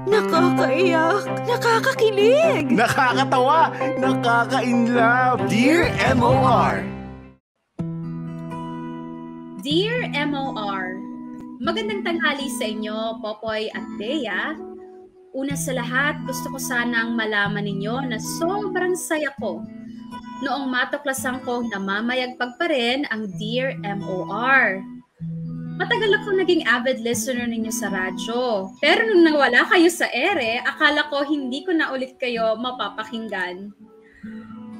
Nakakaiyak, nakakakilig, nakakatawa, nakaka-inlove. Dear MOR. Dear MOR, magandang tanghali sa inyo, Popoy at Bea. Una sa lahat, gusto ko sanang malaman ninyo na sobrang saya ko noong matuklasan ko na mamayagpag pa rin ang Dear MOR. Matagal akong naging avid listener ninyo sa radyo. Pero nung nawala kayo sa ere, akala ko hindi ko na ulit kayo mapapakinggan.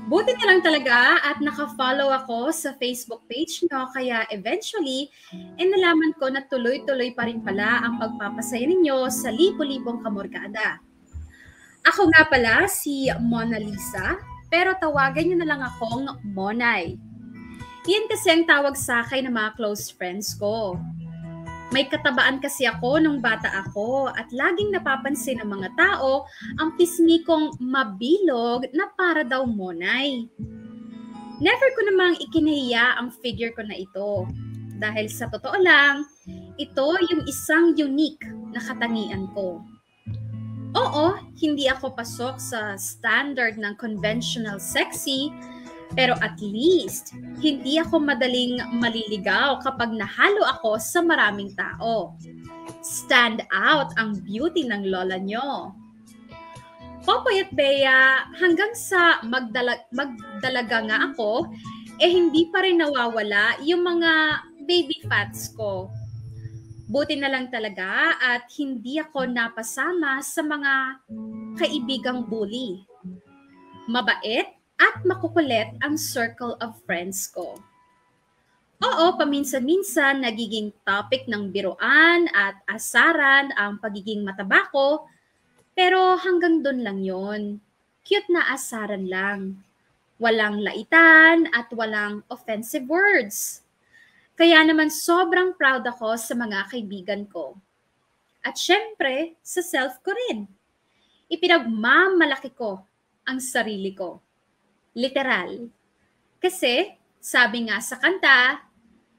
Buti na lang talaga at naka-follow ako sa Facebook page nyo, kaya eventually, nalaman ko na tuloy-tuloy pa rin pala ang pagpapasaya ninyo sa libo-libong kamorkada. Ako nga pala si Mona Lisa, pero tawagan nyo na lang akong Monay. Yan kasi ang tawag sa akin ng mga close friends ko. May katabaan kasi ako nung bata ako at laging napapansin ng mga tao ang pisngi kong mabilog na para daw Monay. Never ko namang ikinahiya ang figure ko na ito. Dahil sa totoo lang, ito yung isang unique na katangian ko. Oo, hindi ako pasok sa standard ng conventional sexy, pero at least, hindi ako madaling maliligaw kapag nahalo ako sa maraming tao. Stand out ang beauty ng lola nyo. Popoy at Bea, hanggang sa magdalaga nga ako, hindi pa rin nawawala yung mga baby fats ko. Buti na lang talaga at hindi ako napasama sa mga kaibigang bully. Mabait at makukulit ang circle of friends ko. Oo, paminsan-minsan nagiging topic ng biruan at asaran ang pagiging mataba ko, pero hanggang doon lang yon. Cute na asaran lang. Walang laitan at walang offensive words. Kaya naman sobrang proud ako sa mga kaibigan ko. At syempre, sa self ko rin. Ipinagmamalaki ko ang sarili ko. Literal. Kasi, sabi nga sa kanta,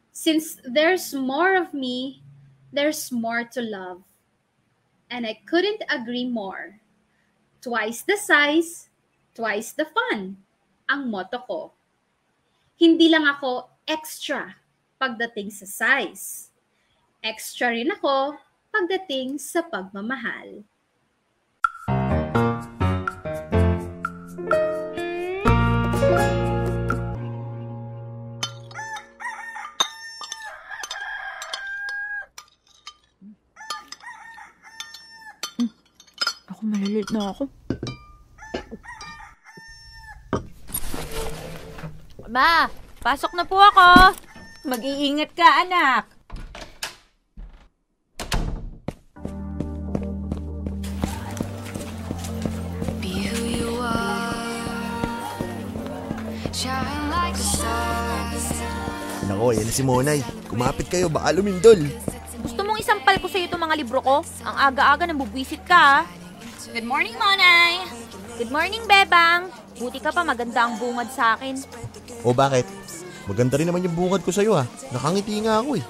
since there's more of me, there's more to love. And I couldn't agree more. Twice the size, twice the fun. Ang motto ko. Hindi lang ako extra pagdating sa size. Extra rin ako pagdating sa pagmamahal. Malalit na ako. Ma, pasok na po ako. Mag-iingat ka, anak. Be who you are. Shine like the stars. Nako, yan na si Monay. Kumapit kayo, baka lumindol. Gusto mong isampal ko sa iyo itong mga libro ko? Ang aga-aga nang bubwisit ka, Good morning, Monay! Good morning, Bebang. Buti ka pa, maganda ang bungad sa akin. O bakit? Maganda rin naman yung bungad ko sa'yo ha. Nakangiti nga ako eh.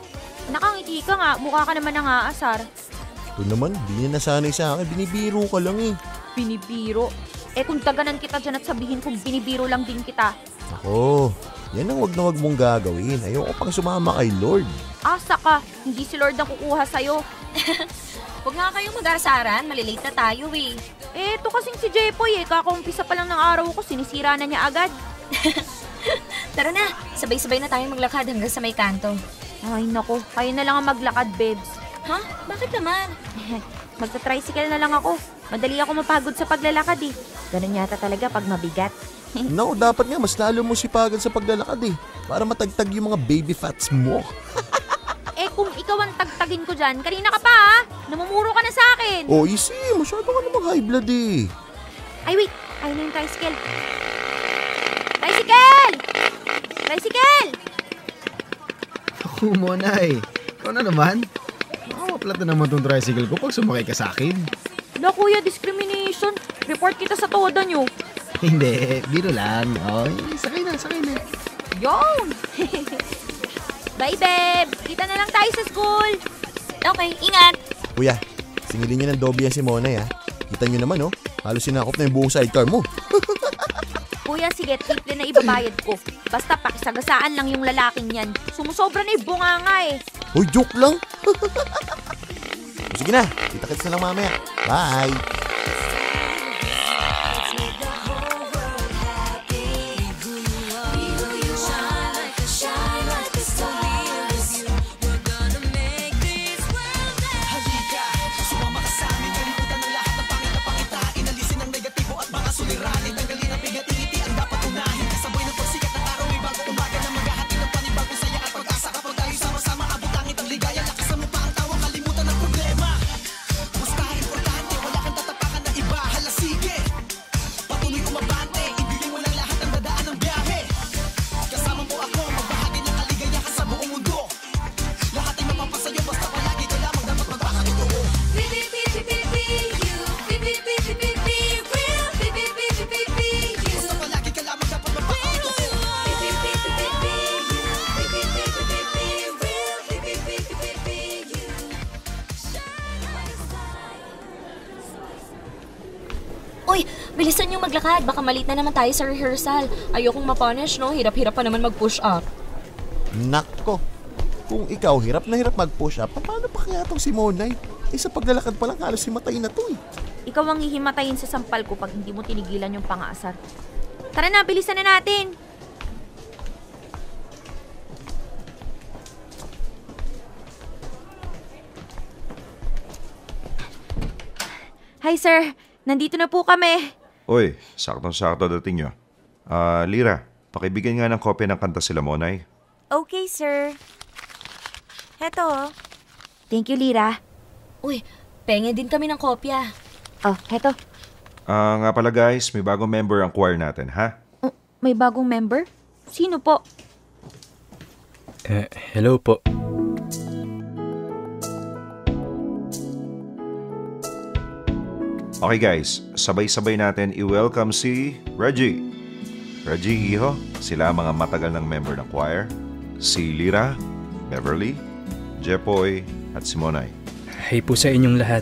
Nakangiti ka nga, mukha ka naman nangaasar. Ito naman, di niya nasanay sa akin. Binibiro ka lang eh. Binibiro? Kung taganan kita dyan at sabihin kung binibiro lang din kita. Ako, yan ang wag na wag mong gagawin. Ayoko pang sumama kay Lord. Asa ka, hindi si Lord ang kukuha sa'yo. Huwag nga kayong mag-arasaran, malilate na tayo eh. Ito kasing si Jepoy kakaumpisa pa lang ng araw ko, sinisira na niya agad. Tara na, sabay-sabay na tayo maglakad hanggang sa may kanto. Ay nako, kayo na lang ang maglakad, Bebs. Ha? Bakit naman? Magta-tricycle na lang ako. Madali ako mapagod sa paglalakad eh. Ganun yata talaga pag mabigat. No, dapat nga mas lalo mo sipagan sa paglalakad eh. Para matagtag yung mga baby fats mo. Kung ikaw ang tagtagin ko dyan, kanina ka pa ha? Namumuro ka na sa akin. Oh, easy. Masyado ka namang high blood eh. Ay, wait. Ayun na yung tricycle. Tricycle! Tricycle! Ako, Monay. Ikaw na naman. Makaplat na naman tong tricycle ko pag sumakay ka sa akin. Wala, kuya, discrimination. Report kita sa toda nyo. Hindi, biro lang. Oh, sakay na, sakay na. Yon! Bye, babe! Kita na lang tayo sa school! Okay, ingat! Kuya, Singilin niya ng doble yan si Monay Kita niyo naman halos sinakop na yung buong sidecar mo. Kuya, sige, triple na ibabayad ko. Basta pakisagasaan lang yung lalaking yan. Sumusobra na yung bunganga Uy, joke lang. Sige na, kita-kits na lang mamaya. Bye! Uy, bilisan yung maglakad. Baka malit na naman tayo sa rehearsal. Ayokong mapunish, no? Hirap-hirap pa naman mag-push up. Nako, kung ikaw hirap na hirap mag-push up, paano pa kaya itong si Monay? Sa paglalakad pa lang halos himatayin na to Ikaw ang hihimatayin sa sampal ko pag hindi mo tinigilan yung pangasar. Tara na, bilisan na natin! Hi sir, nandito na po kami. Uy, saktong-sakto dating nyo. Lira, pakibigyan nga ng kopya ng kanta sila Monay. Okay sir. Heto. Thank you, Lira. Uy, penge din kami ng kopya. Oh, heto. Nga pala guys, may bagong member ang choir natin, ha? May bagong member? Sino po? Hello po. Okay guys, sabay-sabay natin i-welcome si Reggie. Reggie, iho, sila ang mga matagal ng member ng choir. Si Lira, Beverly, Jepoy, at si Monay. Hi po sa inyong lahat.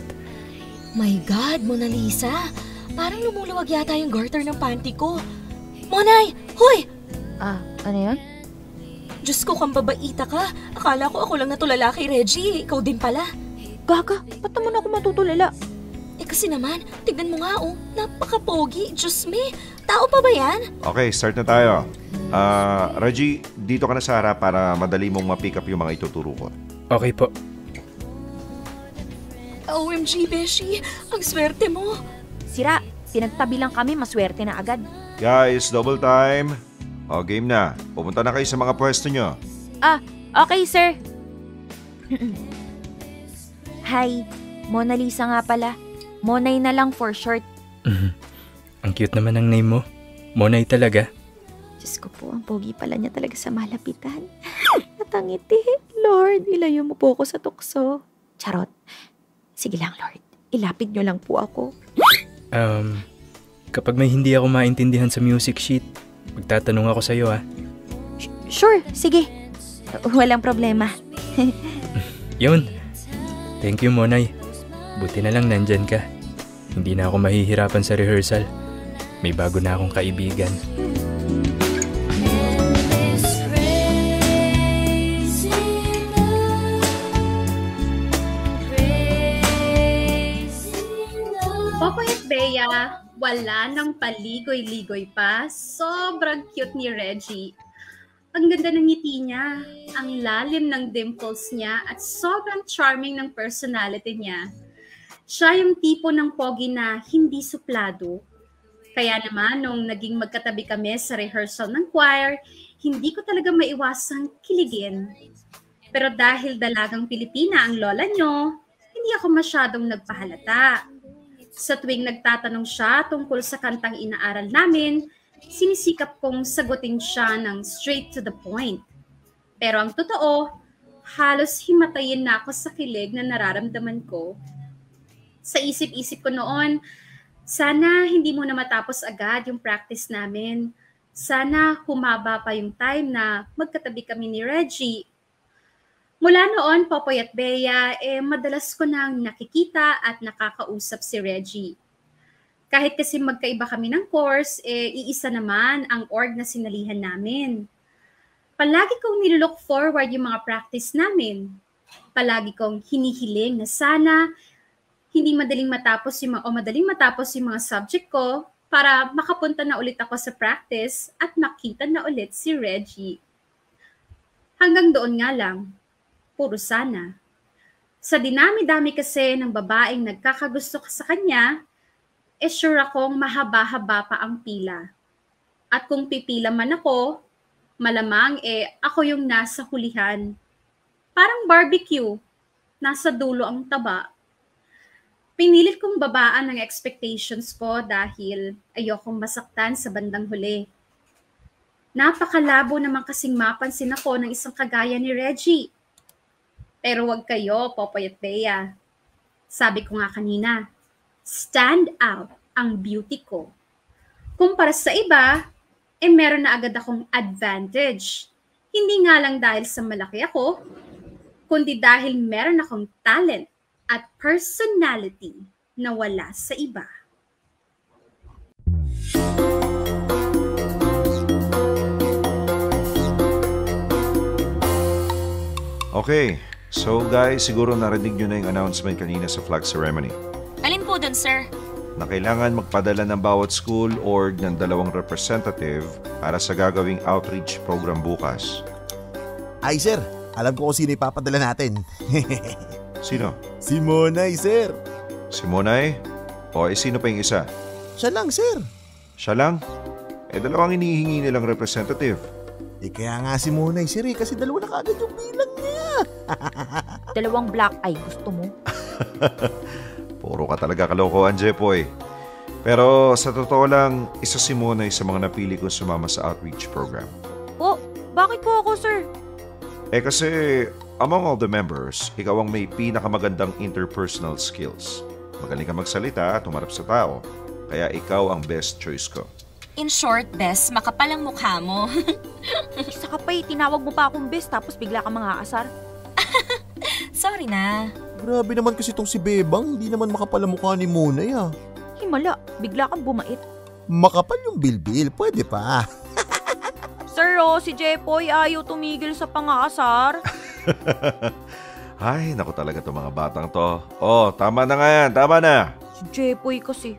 My God, Mona Lisa. Parang lumuluwag yata yung garter ng panty ko. Monay! Hoy! Ano yun? Diyos ko, kang babaita ka. Akala ko ako lang natulala kay Reggie. Ikaw din pala. Gaga, ba't naman ako matutulala? Kasi naman, tignan mo nga napaka-pogi. Diyos me, tao pa ba yan? Okay, start na tayo. Reggie, dito ka na sa harap para madali mong ma-pick up yung mga ituturo ko. Okay po. OMG, Beshi, ang swerte mo. Sira, pinagtabi lang kami, maswerte na agad. Guys, double time. O, game na. Pumunta na kayo sa mga pwesto nyo. Okay sir. Hi, Mona Lisa nga pala. Monay na lang for short. Ang cute naman ng name mo. Monay talaga. Diyos ko po, ang pogi pala niya talaga sa malapitan. Natangiti. Lord, ilayo mo po ako sa tukso. Charot. Sige lang, Lord. Ilapit niyo lang po ako. Kapag may hindi ako maintindihan sa music sheet, magtatanong ako sa'yo ha. Sure, sige. Walang problema. Yun. Thank you, Monay. Buti na lang nandyan ka. Hindi na ako mahihirapan sa rehearsal. May bago na akong kaibigan. Popoy at Bea, wala nang paligoy-ligoy pa. Sobrang cute ni Reggie. Ang ganda ng ngiti niya, ang lalim ng dimples niya, at sobrang charming ng personality niya. Siya yung tipo ng pogi na hindi suplado. Kaya naman, nung naging magkatabi kami sa rehearsal ng choir, hindi ko talaga maiwasang kiligin. Pero dahil dalagang Pilipina ang lola nyo, hindi ako masyadong nagpahalata. Sa tuwing nagtatanong siya tungkol sa kantang inaaral namin, sinisikap kong sagutin siya ng straight to the point. Pero ang totoo, halos himatayin na ako sa kilig na nararamdaman ko. Sa isip-isip ko noon, sana hindi mo na matapos agad yung practice namin. Sana humaba pa yung time na magkatabi kami ni Reggie. Mula noon, Popoy at Bea, madalas ko nang nakikita at nakakausap si Reggie. Kahit kasi magkaiba kami ng course, iisa naman ang org na sinalihan namin. Palagi kong nilook forward yung mga practice namin. Palagi kong hinihiling na sana madaling matapos yung mga subject ko para makapunta na ulit ako sa practice at makita na ulit si Reggie. Hanggang doon nga lang, puro sana. Sa dinami-dami kasi ng babaeng nagkakagusto ka sa kanya, sure akong mahaba-haba pa ang pila. At kung pipila man ako, malamang ako yung nasa hulihan. Parang barbecue, nasa dulo ang taba. Pinilit kong babaan ang expectations ko dahil ayokong masaktan sa bandang huli. Napakalabo naman kasing mapansin ako ng isang kagaya ni Reggie. Pero wag kayo, Popoy at Bea. Sabi ko nga kanina, stand out ang beauty ko. Kumpara sa iba, meron na agad akong advantage. Hindi nga lang dahil sa malaki ako, kundi dahil meron akong talent at personality na wala sa iba. Okay, so guys, siguro narinig nyo na yung announcement kanina sa flag ceremony. Alin po dun, sir? Na kailangan magpadala ng bawat school org ng 2 representative para sa gagawing outreach program bukas. Ay sir, alam ko kung sino ipapadala natin. Sino? Si Monay, sir. Si Monay? O sino pa yung isa? Siya lang, sir. Siya lang? 2 hinihingi nilang representative. Kaya nga si Monay, sir, kasi 2 na kagad yung bilang niya. 2 black eye gusto mo? Puro ka talaga kalokohan, Jepoy. Pero sa totoo lang, isa si Monay sa mga napili kong sumama sa outreach program. Po, bakit po ako, sir? Kasi among all the members, ikaw ang may pinakamagandang interpersonal skills. Magaling ka magsalita at humarap sa tao. Kaya ikaw ang best choice ko. In short, Bes, makapal ang mukha mo. Isa ka pa tinawag mo pa akong best tapos bigla ka mga asar. Sorry na. Grabe naman kasi itong si Bebang, hindi naman makapal ang mukha ni Monay ah. Himala, bigla kang bumait. Makapal yung bilbil, pwede pa. Sir, si Jepoy ayaw tumigil sa pangaasar. Ay, naku talaga itong mga batang to. Tama na nga yan, tama na. Si Jepoy kasi.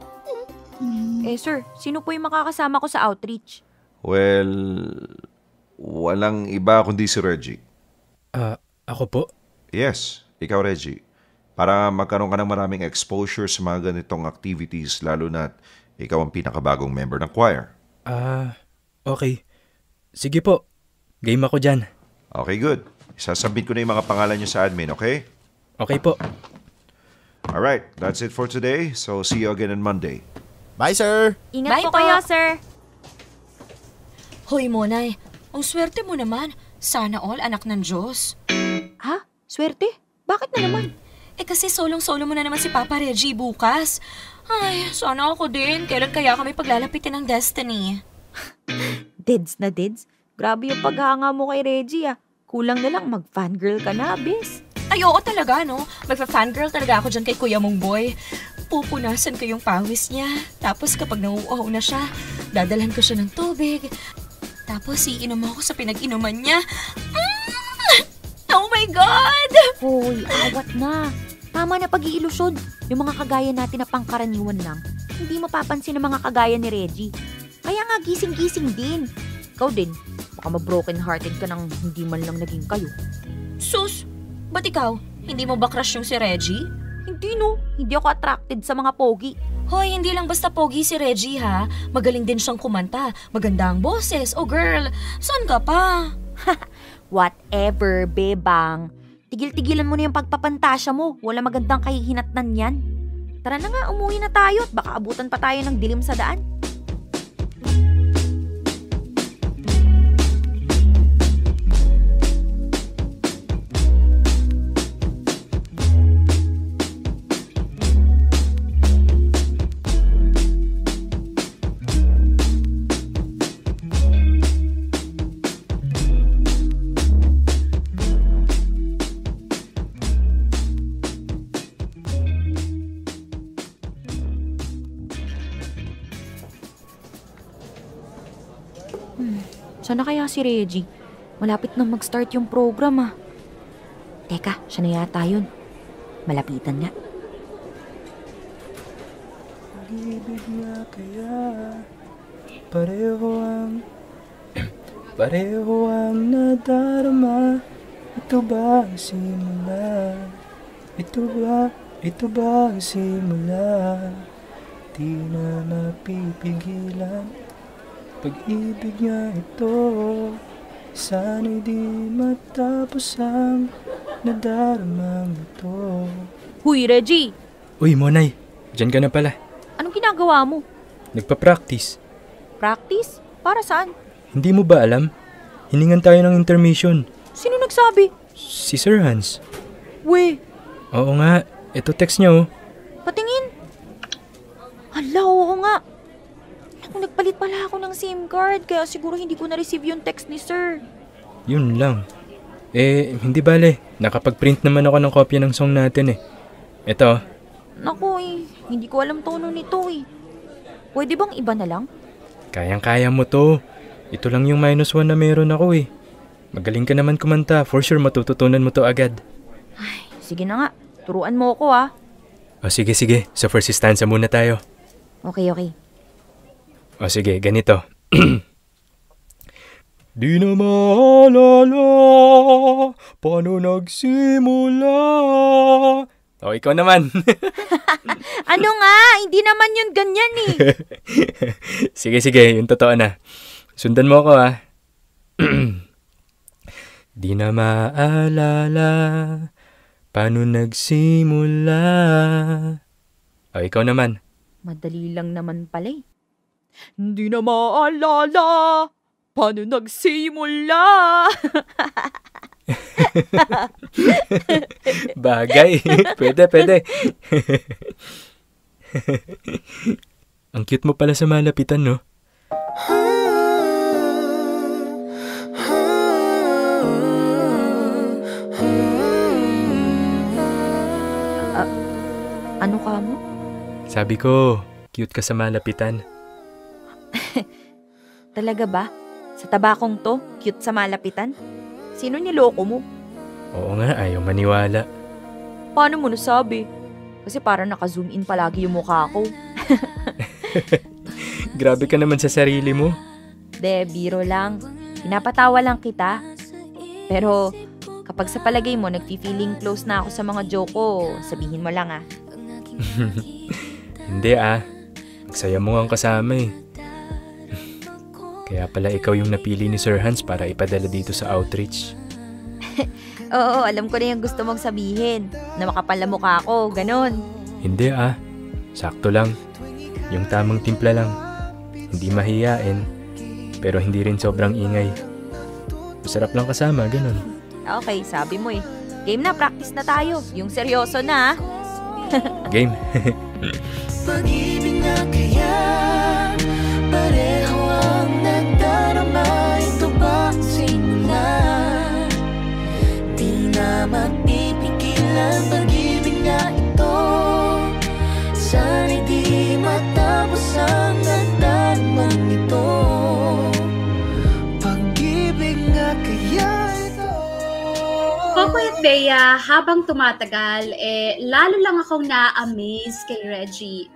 Sir, sino po yung makakasama ko sa outreach? Well, walang iba kundi si Reggie. Ako po? Yes, ikaw Reggie. Para magkaroon ka ng maraming exposure sa mga ganitong activities, lalo na ikaw ang pinakabagong member ng choir. Okay. Sige po, game ako dyan. Okay, good. Isasubmit ko na yung mga pangalan nyo sa admin, okay? Okay po. Alright, that's it for today. So, see you again on Monday. Bye, sir! Ingat Bye po po. kayo, sir. Hoy, Monay, ang swerte mo naman. Sana all anak ng Diyos. Ha? Swerte? Bakit na naman? Kasi solong-solo mo na naman si Papa Reggie bukas. Ay, sana ako din. Kailan kaya kami paglalapitin ng destiny? Deads na deads? Grabe yung paghanga mo kay Reggie ah. Kulang na lang mag-fangirl ka na, bes. Ay, oo talaga, no? Magpa-fangirl talaga ako dyan kay Kuya mong boy. Pupunasan ko yung pawis niya. Tapos kapag nauuhaw na siya, dadalhan ko siya ng tubig. Tapos iinom ako sa pinag-inuman niya. Oh my God! Hoy, awat na. Tama na pag-iilusyon. Yung mga kagaya natin na pangkaraniwan lang, hindi mapapansin ng mga kagaya ni Reggie. Kaya nga gising-gising din. Ikaw din, baka ma-broken hearted ka nang hindi man lang naging kayo. Sus, ba't ikaw? Hindi mo ba crush yung si Reggie? Hindi no, hindi ako attracted sa mga pogi. Hoy, hindi lang basta pogi si Reggie ha. Magaling din siyang kumanta. Maganda ang boses. Oh girl, saan ka pa? Whatever, bebang. Tigil-tigilan mo na yung pagpapantasya mo. Wala magandang kahihinatnan yan. Tara na nga, umuwi na tayo at baka abutan pa tayo ng dilim sa daan. Sana kaya si Reggie? Malapit na mag-start yung program ah. Teka, siya na yata yun. Malapitan nga. Pag-ibig nga kaya pareho ang nadarama. Ito ba ang simula? Ito ba ang simula? Di na mapipigilan. Pag-ibig nga ito, sana'y di matapos ang nadaramang ito. Huy, Reggie! Uy, Monay, dyan ka na pala. Anong ginagawa mo? Nagpa-practice. Practice? Para saan? Hindi mo ba alam? Hiningan tayo ng intermission. Sino nagsabi? Si Sir Hans. We, Oo nga, ito text niya oh. patingin. Hala, oo nga. Naku, nagpalit pala ako ng SIM card, kaya siguro hindi ko na-receive yung text ni Sir. Yun lang. Hindi bale. Nakapag-print naman ako ng kopya ng song natin eh. Ito. Naku hindi ko alam tono nito eh. Pwede bang iba na lang? Kayang-kaya mo to. Ito lang yung -1 na meron ako eh. Magaling ka naman kumanta. For sure matututunan mo to agad. Ay, sige na nga. Turuan mo ako ah. O sige. Sa first stanza muna tayo. Okay. O sige, ganito. Di na maalala paano nagsimula. O, ikaw naman. Ano nga? Hindi naman yun ganyan eh. Sige, yung totoo na. Sundan mo ako ah. Di na maalala paano nagsimula. O, ikaw naman. Madali lang naman pala eh. Hindi na maalala paano nagsimula. Bagay. Pwede. Ang cute mo pala sa malapitan, no? Ano ka mo? Sabi ko, cute ka sa malapitan. Talaga ba? Sa tabakong to, cute sa malapitan? Sino niloko mo? Oo nga, ayaw maniwala. Paano mo nasabi? Kasi parang naka-zoom in palagi yung mukha ko. Grabe ka naman sa sarili mo. De, biro lang. Pinapatawa lang kita. Pero kapag sa palagay mo nagfi-feeling close na ako sa mga joke ko, sabihin mo lang ah. Hindi ah. Nagsaya mo ang kasama eh. Kaya pala ikaw yung napili ni Sir Hans para ipadala dito sa outreach. Oo, alam ko na yung gusto mong sabihin. Na makapal na mukha ako, ganon. Hindi ah. Sakto lang. Yung tamang timpla lang. Hindi mahiyain. Pero hindi rin sobrang ingay. Masarap lang kasama, ganon. Okay, sabi mo eh. Game na, practice na tayo. Yung seryoso na ah. Game. Pag-ibig na kaya pareho ang nagdarama. Ito ba ang simula? Di na mapipigilan. Pag-ibig na ito, sana'y di matapos ang nagdarama ito. Pag-ibig nga kaya ito. Popoy at Bea, habang tumatagal, lalo lang akong na-amaze kay Reggie.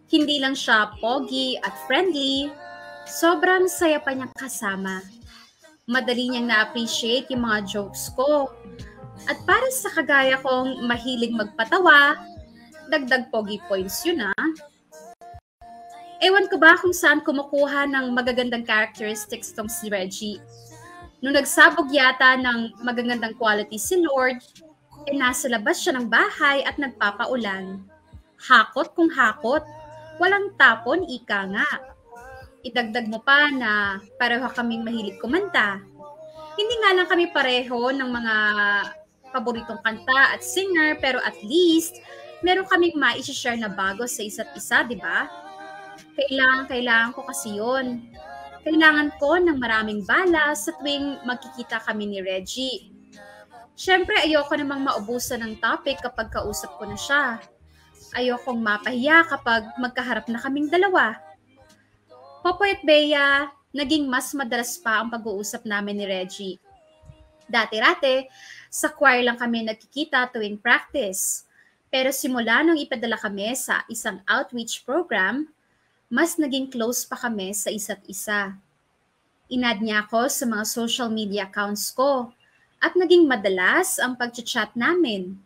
Hindi lang siya pogi at friendly, sobrang saya pa niyang kasama. Madali niyang na-appreciate yung mga jokes ko. At para sa kagaya kong mahilig magpatawa, dagdag pogi points yun ah. Ewan ko ba kung saan kumukuha ng magagandang characteristics tong si Reggie. Nung nagsabog yata ng magagandang quality si Lord, nasa labas siya ng bahay at nagpapaulan. Hakot kung hakot, walang tapon, ika nga. Idagdag mo pa na pareho kaming mahilig kumanta. Hindi nga lang kami pareho ng mga paboritong kanta at singer, pero at least meron kaming ma-share na bago sa isa't isa, di ba? Kailangan ko kasi yun. Kailangan ko ng maraming bala sa tuwing magkikita kami ni Reggie. Siyempre, ayoko namang maubusan ng topic kapag kausap ko na siya. Ayokong mapahiya kapag magkaharap na kaming dalawa. Popoy at Bea, naging mas madalas pa ang pag-uusap namin ni Reggie. Dati-rate, sa choir lang kami nagkikita tuwing practice. Pero simula nung ipadala kami sa isang outreach program, mas naging close pa kami sa isa't isa. Inad niya ako sa mga social media accounts ko at naging madalas ang pag-chat namin.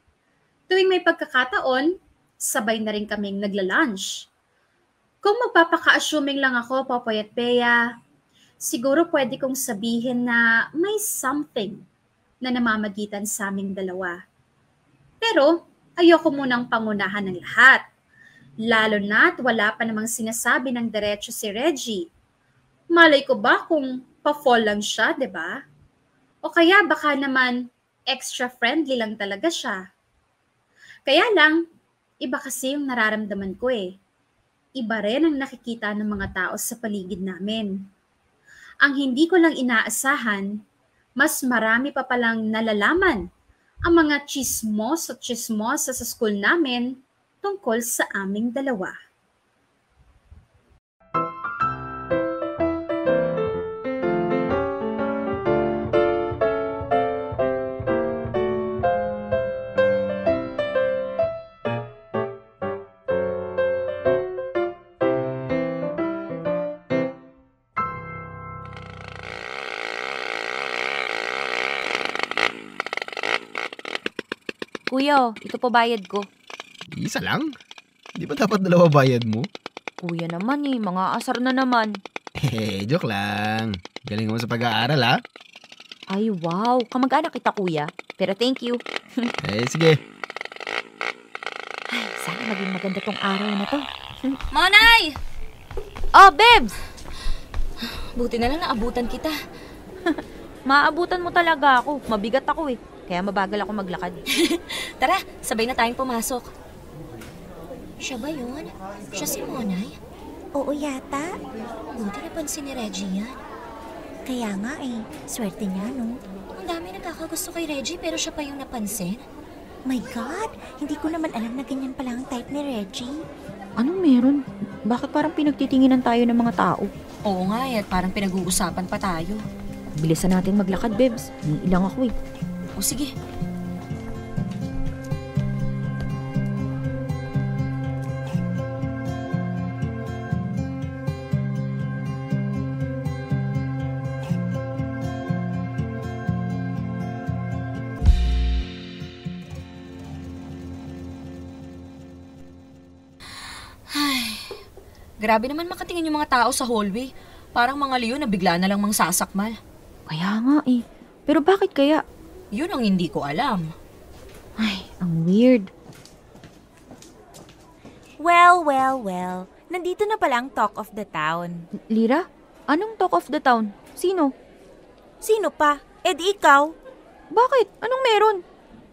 Tuwing may pagkakataon, sabay na rin kaming nagla-lunch. Kung magpapaka-assuming lang ako, Popoy at Bea, siguro pwede kong sabihin na may something na namamagitan sa aming dalawa. Pero ayoko munang pangunahan ng lahat. Lalo na't wala pa namang sinasabi ng diretso si Reggie. Malay ko ba kung pa-fall lang siya, 'di ba? O kaya baka naman extra friendly lang talaga siya. Kaya lang, iba kasi yung nararamdaman ko eh. Iba rin ang nakikita ng mga tao sa paligid namin. Ang hindi ko lang inaasahan, mas marami pa palang nalalaman ang mga chismos at chismosa sa school namin tungkol sa aming dalawa. Kuya, ito po bayad ko. Isa lang? Di ba dapat 2 bayad mo? Kuya naman mga asar na naman. Joke lang. Galing mo sa pag-aaral, ha? Ay, wow. Kamag-anak kita, kuya. Pero thank you. Sige. Ay, sana maging maganda tong araw na to. Monay! Oh, Bebs! Buti na lang naabutan kita. Maabutan mo talaga ako. Mabigat ako Kaya mabagal ako maglakad. Tara, sabay na tayong pumasok. Siya ba yun? Siya si Monay? Oo yata. Buti napansin ni Reggie yan. Kaya nga swerte niya, no? Ang dami nagkakagusto kay Reggie pero siya pa yung napansin. My God, hindi ko naman alam na ganyan pala ang type ni Reggie. Anong meron? Bakit parang pinagtitinginan tayo ng mga tao? Oo nga at parang pinag-uusapan pa tayo. Bilisan natin maglakad, Bebs. Ilang ako O sige. Grabe naman makatingin yung mga tao sa hallway. Parang mga leon na bigla na lang mangsasakmal. Kaya nga Pero bakit kaya? Yun ang hindi ko alam. Ay, ang weird. Well. Nandito na pala ang talk of the town. Lira? Anong talk of the town? Sino? Sino pa? Di ikaw. Bakit? Anong meron?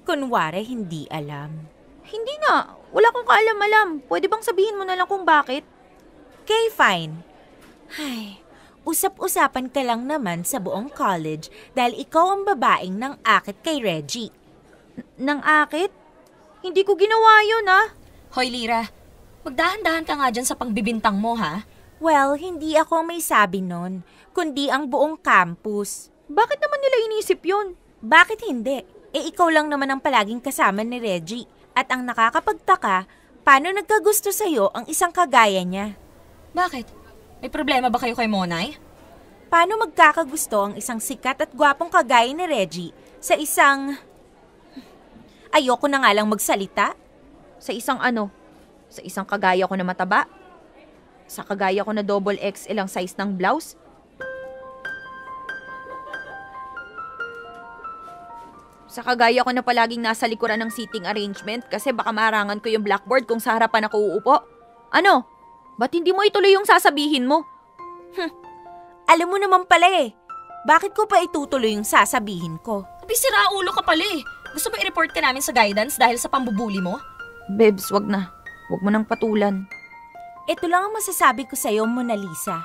Kunwari, hindi alam. Hindi nga. Wala kong kaalam-alam. Pwede bang sabihin mo na lang kung bakit? Okay, fine. Ay, usap-usapan ka lang naman sa buong college dahil ikaw ang babaeng nang akit kay Reggie. Nang akit? Hindi ko ginawa yun, Hoy, Lira. Magdahan-dahan ka nga dyan sa pangbibintang mo, ha? Well, hindi ako ang may sabi nun, kundi ang buong campus. Bakit naman nila inisip yun? Bakit hindi? Ikaw lang naman ang palaging kasama ni Reggie. At ang nakakapagtaka, paano nagkagusto sa'yo ang isang kagaya niya? Bakit? May problema ba kayo kay Monay? Paano magkakagusto ang isang sikat at gwapong kagaya ni Reggie sa isang... Ayoko na nga lang magsalita. Sa isang ano? Sa isang kagaya ko na mataba? Sa kagaya ko na double XL ang size ng blouse? Sa kagaya ko na palaging nasa likuran ng seating arrangement kasi baka marangan ko yung blackboard kung sa harapan ako uupo? Ano? Ba't hindi mo ituloy yung sasabihin mo? Alam mo naman pala Bakit ko pa itutuloy yung sasabihin ko? Sira ulo ka pala Gusto mo i-report ka namin sa guidance dahil sa pambubuli mo? Bebs, wag na. Wag mo nang patulan. Ito lang ang masasabi ko sa'yo, Mona Lisa.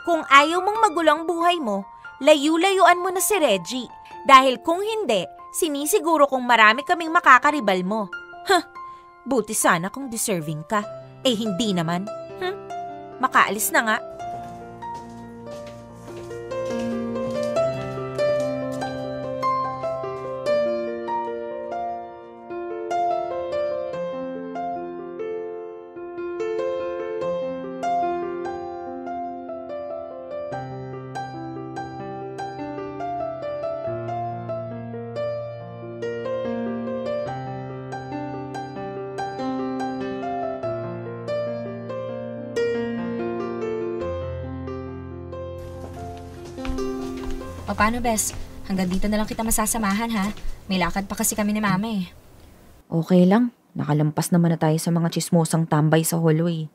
Kung ayaw mong magulang buhay mo, layu-layuan mo na si Reggie. Dahil kung hindi, sinisiguro kong marami kaming makakaribal mo. Buti sana kung deserving ka. Hindi naman. Makaalis na nga. O paano, Bes? Hanggang dito na lang kita masasamahan, ha? May lakad pa kasi kami ni Mama eh. Okay lang. Nakalampas naman na tayo sa mga chismosang tambay sa hallway.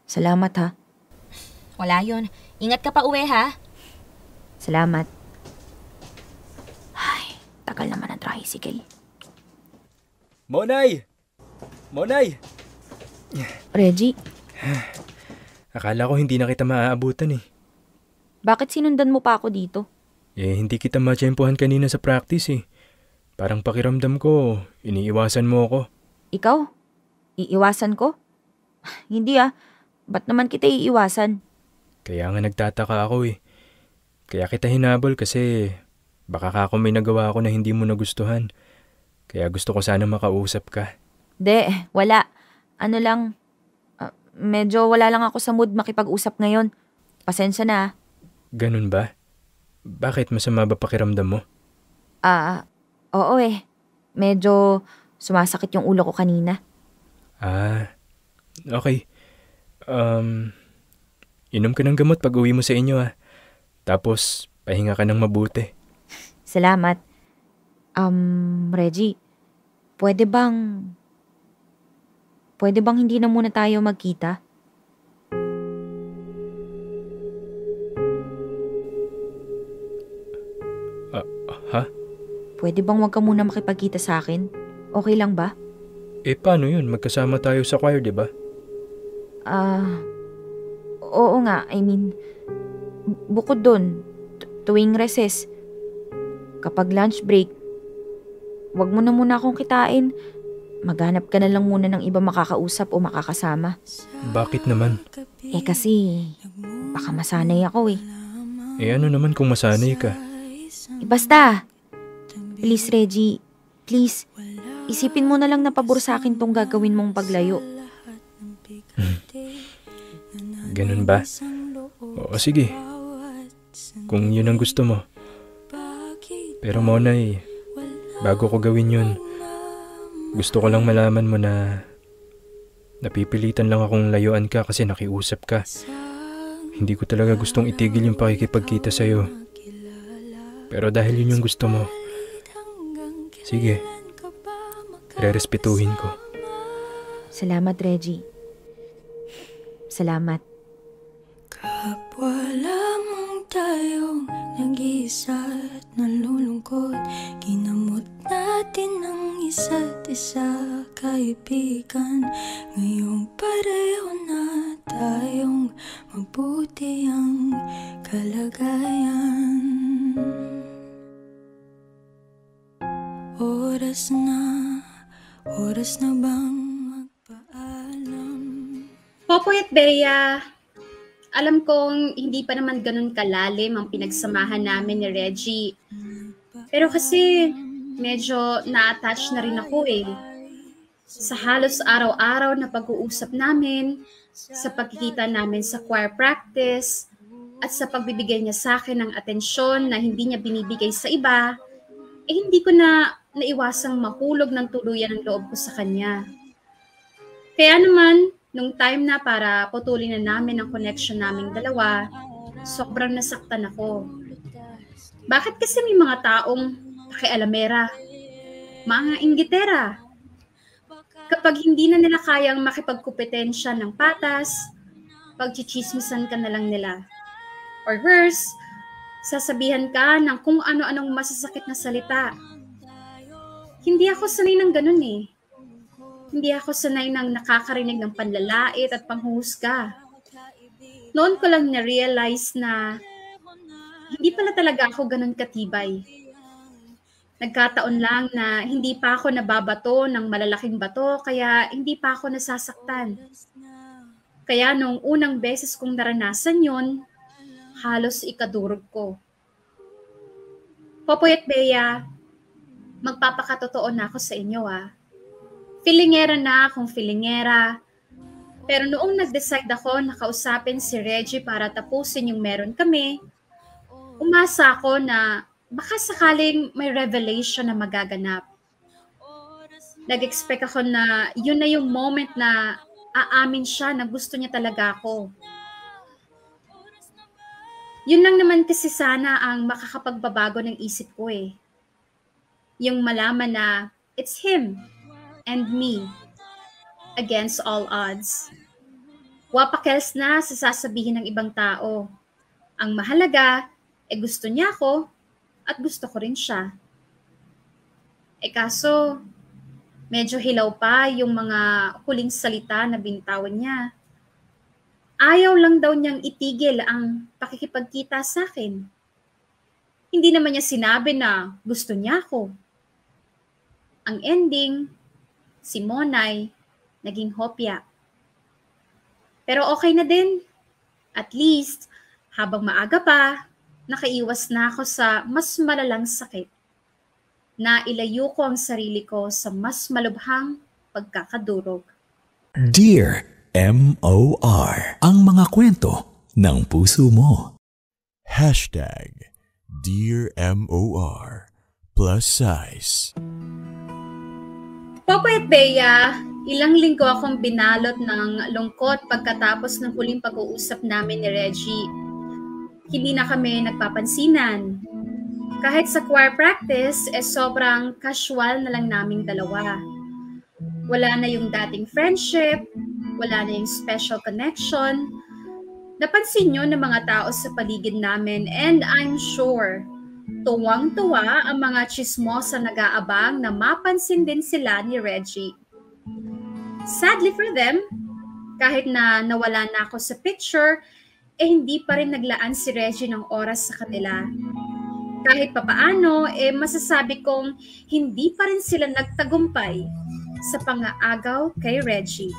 Salamat ha. Wala yun. Ingat ka pa uwi, ha? Salamat. Ay, tagal naman ang tricycle. Monay! Monay! Reggie, Akala ko hindi na kita maaabutan eh. bakit sinundan mo pa ako dito? Hindi kita matsyempohan kanina sa practice eh. Parang pakiramdam ko, iniiwasan mo ako. Ikaw? Iiwasan ko? Hindi ah. Ba't naman kita iiwasan? Kaya nga nagtataka ako eh. Kaya kita hinabol kasi baka ako may nagawa ako na hindi mo nagustuhan. Kaya gusto ko sana makausap ka. Wala. Ano lang, medyo wala lang ako sa mood makipag-usap ngayon. Pasensya na. Ganun ba? Bakit masama ba pakiramdam mo? Oo eh. Medyo sumasakit yung ulo ko kanina. Okay. Inom ka ng gamot pag uwi mo sa inyo ah. Tapos, pahinga ka ng mabuti. Salamat. Reggie, pwede bang hindi na muna tayo magkita? Ha? Pwede bang wag ka muna makipagkita sa akin? Okay lang ba? Paano yun? Magkasama tayo sa choir, di ba? Oo nga. I mean, bukod dun, tuwing recess, kapag lunch break, wag mo na muna akong kitain. Maghanap ka na lang muna ng iba makakausap o makakasama. Bakit naman? Kasi, baka masanay ako eh. Ano naman kung masanay ka? Basta, please Reggie, please, isipin mo na lang na pabor sa akin tong gagawin mong paglayo. Ganun ba? Oo, sige. Kung yun ang gusto mo. Pero Monay, bago ko gawin yun, gusto ko lang malaman mo na napipilitan lang akong layuan ka kasi nakiusap ka. Hindi ko talaga gustong itigil yung pakikipagkita sa'yo. Pero dahil yun yung gusto mo, sige, rerespetuhin ko. Salamat, Reggie. Salamat. Kapwa lamang tayong nag-iisa at nalulungkot. Ginamot natin ang isa't isa, kaibigan. Ngayong pareho na tayong mabuti ang kalagayan. Oras na bang magpaalam? Popoy at Bea, alam kong hindi pa naman ganun kalalim ang pinagsamahan namin ni Reggie. Pero kasi medyo na-attach na rin ako eh. Sa halos araw-araw na pag-uusap namin, sa pagkikita namin sa choir practice, at sa pagbibigay niya sa akin ng atensyon na hindi niya binibigay sa iba, hindi ko na naiwasang mahulog ng tuluyan ang loob ko sa kanya. Kaya naman, nung time na para putulin na namin ang connection naming dalawa, sobrang nasaktan ako. Bakit kasi may mga taong pakialamera, mga inggitera? Kapag hindi na nila kayang makipagkumpetensya ng patas, pagchichismisan ka na lang nila. Or worse, sasabihan ka ng kung ano-anong masasakit na salita. Hindi ako sanay ng ganun eh. Hindi ako sanay ng nakakarinig ng panlalait at panghuhusga. Noon ko lang na-realize na hindi pala talaga ako ganun katibay. Nagkataon lang na hindi pa ako nababato ng malalaking bato kaya hindi pa ako nasasaktan. Kaya nung unang beses kong naranasan yon, halos ikadurog ko. Popoy at Bea, magpapakatotoo na ako sa inyo Filingera na akong filingera. Pero noong nag-decide ako na kausapin si Reggie para tapusin yung meron kami, umasa ako na baka sakaling may revelation na magaganap. Nag-expect ako na yun na yung moment na aamin siya na gusto niya talaga ako. Yun lang naman kasi sana ang makakapagbabago ng isip ko eh. Yung malaman na it's him and me against all odds. Wapakels na sa sasabihin ng ibang tao. Ang mahalaga, gusto niya ako at gusto ko rin siya. Kaso, medyo hilaw pa yung mga huling salita na binitawan niya. Ayaw lang daw niyang itigil ang pakikipagkita sa akin. Hindi naman niya sinabi na gusto niya ako. Ang ending, si Monay naging hopya. Pero okay na din. At least, habang maaga pa, nakaiwas na ako sa mas malalang sakit. Nailayo ko ang sarili ko sa mas malubhang pagkakadurog. Dear M.O.R. Ang mga kwento ng puso mo. Dear M.O.R. Plus size. Popoy at Bea, ilang linggo akong binalot ng lungkot pagkatapos ng huling pag-uusap namin ni Reggie. Hindi na kami nagpapansinan. Kahit sa choir practice, sobrang casual na lang naming dalawa. Wala na yung dating friendship, wala na yung special connection. Napansin nyo ng mga tao sa paligid namin and I'm sure, tuwang-tuwa ang mga chismosa nag-aabang na mapansin din sila ni Reggie. Sadly for them, kahit na nawala na ako sa picture, hindi pa rin naglaan si Reggie ng oras sa kanila. Kahit papaano, masasabi kong hindi pa rin sila nagtagumpay sa pangaagaw kay Reggie.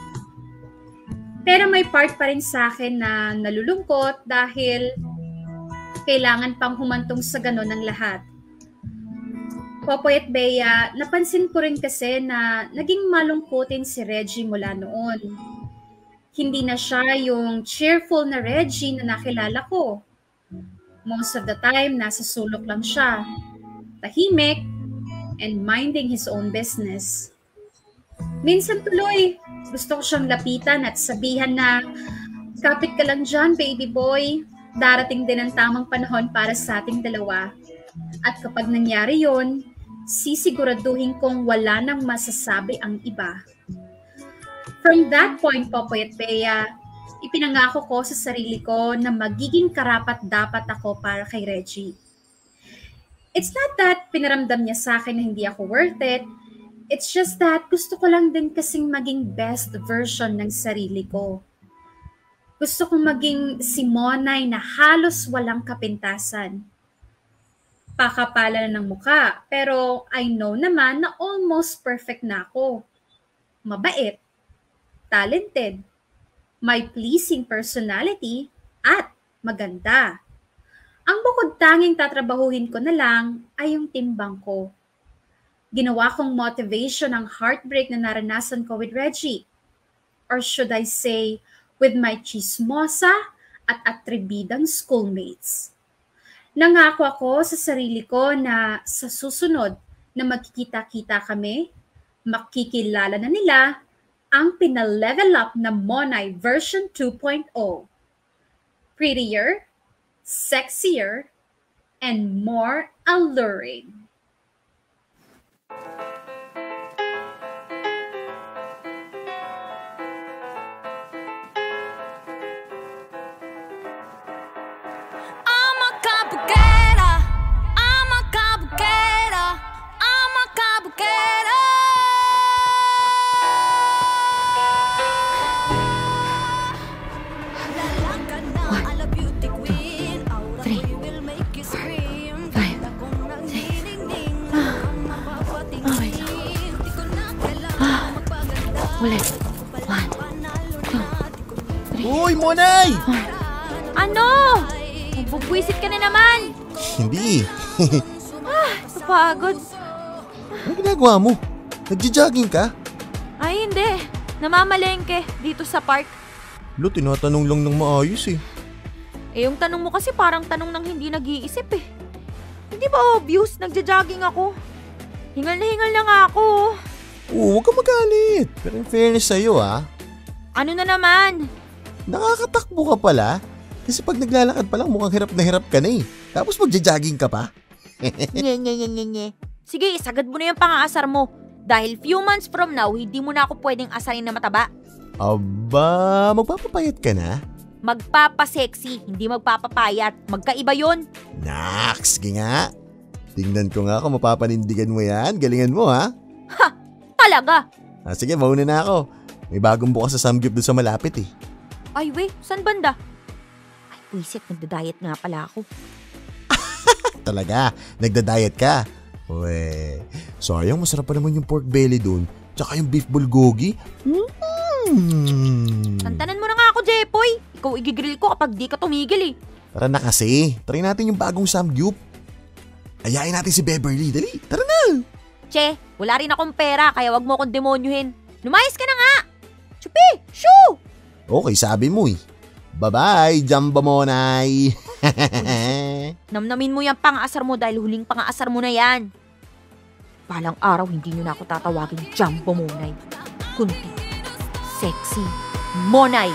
Pero may part pa rin sa akin na nalulungkot dahil kailangan pang humantong sa ganon ng lahat. Popoy at Bea, napansin ko rin kasi na naging malungkutin si Reggie mula noon. Hindi na siya yung cheerful na Reggie na nakilala ko. Most of the time, nasa sulok lang siya, tahimik, and minding his own business. Minsan tuloy, gusto ko siyang lapitan at sabihan na, kapit ka lang dyan, baby boy. Darating din ang tamang panahon para sa ating dalawa. At kapag nangyari yon, sisiguraduhin kong wala nang masasabi ang iba. From that point, Popoy at Bea, ipinangako ko sa sarili ko na magiging karapat-dapat ako para kay Reggie. It's not that pinaramdam niya sa akin na hindi ako worth it. It's just that gusto ko lang din kasing maging best version ng sarili ko. Gusto kong maging si Monay na halos walang kapintasan. Pakapala na ng muka, pero I know naman na almost perfect na ako. Mabait, talented, may pleasing personality, at maganda. Ang bukod tanging tatrabahuhin ko na lang ay yung timbang ko. Ginawa kong motivation ang heartbreak na naranasan ko with Reggie. Or should I say, with my chismosa at atribidang schoolmates. Nangako ako sa sarili ko na sa susunod na magkikita-kita kami, makikilala na nila ang pinalevel up na Monay version 2.0. Prettier, sexier, and more alluring. Ulit. 1, 2, 3. Uy, Monay! Ano? Magbubwisit ka na naman. Hindi. Napagod. Ano ginagawa mo? Nagja-jogging ka? Ay, hindi. Namamalengke dito sa park. Lo, tinatanong lang ng maayos eh. Yung tanong mo kasi parang tanong ng hindi nag-iisip eh. Hindi ba obvious? Nagja-jogging ako. Hingal na nga ako. Oo, huwag ka magalit. Pero in fairness sa'yo Ano na naman? Nakakatakbo ka pala. Kasi pag naglalakad pa lang mukhang hirap na hirap ka na eh. Tapos magja-jogging ka pa. Nye. Sige, sagad mo na yung pang-aasar mo. Dahil few months from now, hindi mo na ako pwedeng asarin na mataba. Aba, magpapapayat ka na? Magpapasexy, hindi magpapapayat. Magkaiba yon. Naks, nga. Tingnan ko nga kung mapapanindigan mo yan. Galingan mo ha. Ha! Talaga? Sige, mauna na ako. May bagong bukas sa Samgyup doon sa malapit eh. Ay, wait, saan banda? Ay, puisit, nagda-diet nga pala ako. Talaga, nagda-diet ka? Uwe, sayang masarap pa naman yung pork belly doon. Tsaka yung beef bulgogi. Santanan mo na nga ako, Jepoy. Ikaw igigrill ko kapag di ka tumigil eh. Tara na kasi, try natin yung bagong Samgyup. Ayain natin si Beverly, dali, tara na. Che, wala rin akong pera kaya wag mo akong demonyuhin. Lumayas ka na nga. Chupi, shoo! Okay, sabi mo eh. Bye-bye, Jumbo Monay. Namnamin mo yung pang-aasar mo dahil huling pang-aasar mo na yan. Balang araw hindi nyo na ako tatawagin Jumbo Monay. Kundi, sexy Monay.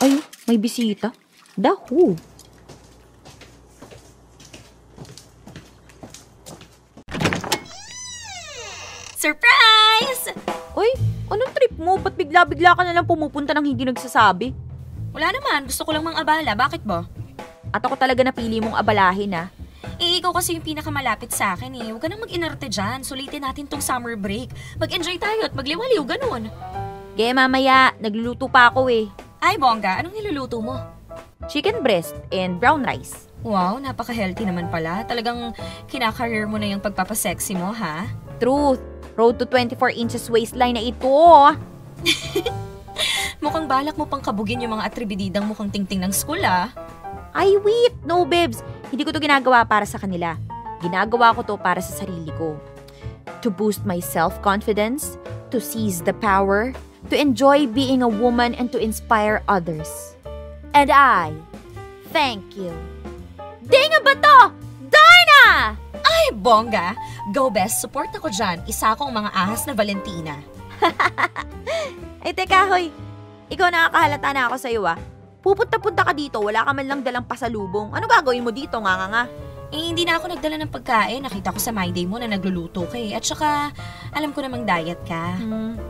Ay, may bisita. Dahu. Surprise! Uy, anong trip mo? Ba't bigla-bigla ka na lang pumupunta nang hindi nagsasabi? Wala naman, gusto ko lang mang abala. Bakit ba? At ako talaga napili mong abalahin ah. Ikaw kasi yung pinakamalapit sa akin eh. Huwag ka nang mag-inarte dyan. Sulitin natin tong summer break. Mag-enjoy tayo at magliwaliw, ganun. Kaya mamaya, nagluluto pa ako eh. Ay, bongga, anong niluluto mo? Chicken breast and brown rice. Wow, napaka-healthy naman pala. Talagang kinakareer mo na yung pagpapasexy mo, ha? Truth. Road to 24 inches waistline na ito. Mukhang balak mo pang kabugin yung mga atribididang mukhang tingting ng school, ah. Ay, wait! No, babes. Hindi ko to ginagawa para sa kanila. Ginagawa ko to para sa sarili ko. To boost my self-confidence, to seize the power, to enjoy being a woman and to inspire others. And I, thank you. Di nga ba to? Darna! Ay, bongga! Go best, support ako dyan. Isa akong mga ahas na Valentina. Ay, teka, hoy. Ikaw nakakahalata na ako sa'yo ah. Pupunta-punta ka dito, wala ka man lang dalang pasalubong. Ano gagawin mo dito, nga? Eh, hindi na ako nagdala ng pagkain. Nakita ko sa My Day mo na nagluluto ka eh. At saka, alam ko namang diet ka.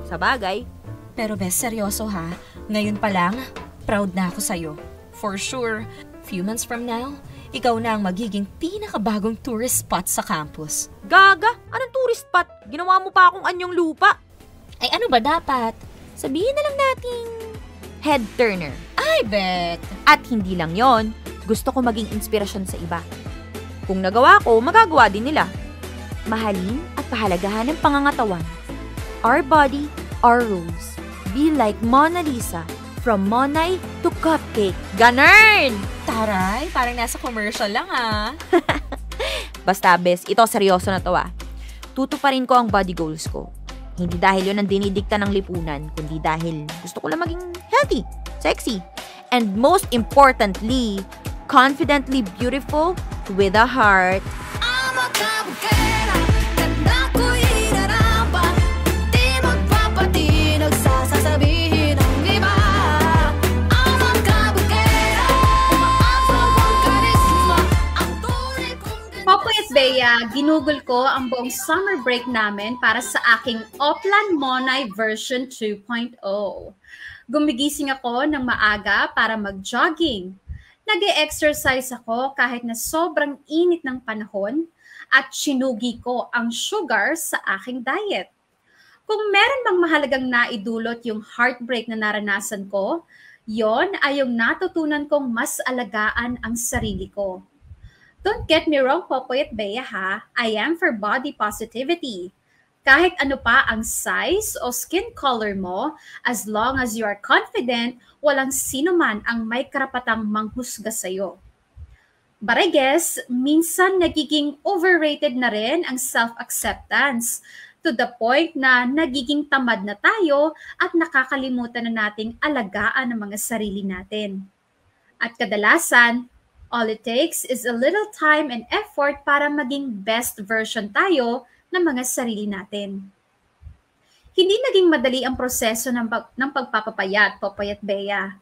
Sa bagay. Pero best, seryoso ha. Ngayon pa lang, proud na ako sa'yo. For sure, few months from now, ikaw na ang magiging pinakabagong tourist spot sa campus. Gaga? Anong tourist spot? Ginawa mo pa akong anyong lupa. Ay ano ba dapat? Sabihin na lang nating head turner. I bet. At hindi lang yon, gusto ko maging inspirasyon sa iba. Kung nagawa ko, magagawa din nila. Mahalin at pahalagahan ng pangangatawan. Our body, our rules. Be like Mona Lisa. From Monay to Cupcake. Ganern! Taray, parang nasa commercial lang ah. Basta bes, ito seryoso na to ah. Tutuparin ko ang body goals ko. Hindi dahil yun ang dinidikta ng lipunan, kundi dahil gusto ko lang maging healthy, sexy, and most importantly, confidently beautiful with a heart. Popoy at Bea, ginugol ko ang buong summer break namin para sa aking Oplan Monay version 2.0. Gumigising ako ng maaga para mag-jogging. Nag-e-exercise ako kahit na sobrang init ng panahon at sinugi ko ang sugar sa aking diet. Kung meron bang mahalagang naidulot yung heartbreak na naranasan ko, yon ay yung natutunan kong mas alagaan ang sarili ko. Don't get me wrong, Popoy at Bea ha. I am for body positivity. Kahit ano pa ang size o skin color mo, as long as you are confident, walang sino man ang may karapatang manghusga sa'yo. But I guess, minsan nagiging overrated na rin ang self-acceptance to the point na nagiging tamad na tayo at nakakalimutan na nating alagaan ang mga sarili natin. At kadalasan, all it takes is a little time and effort para maging best version tayo ng mga sarili natin. Hindi naging madali ang proseso ng pagpapapayat, Popoy at Bea.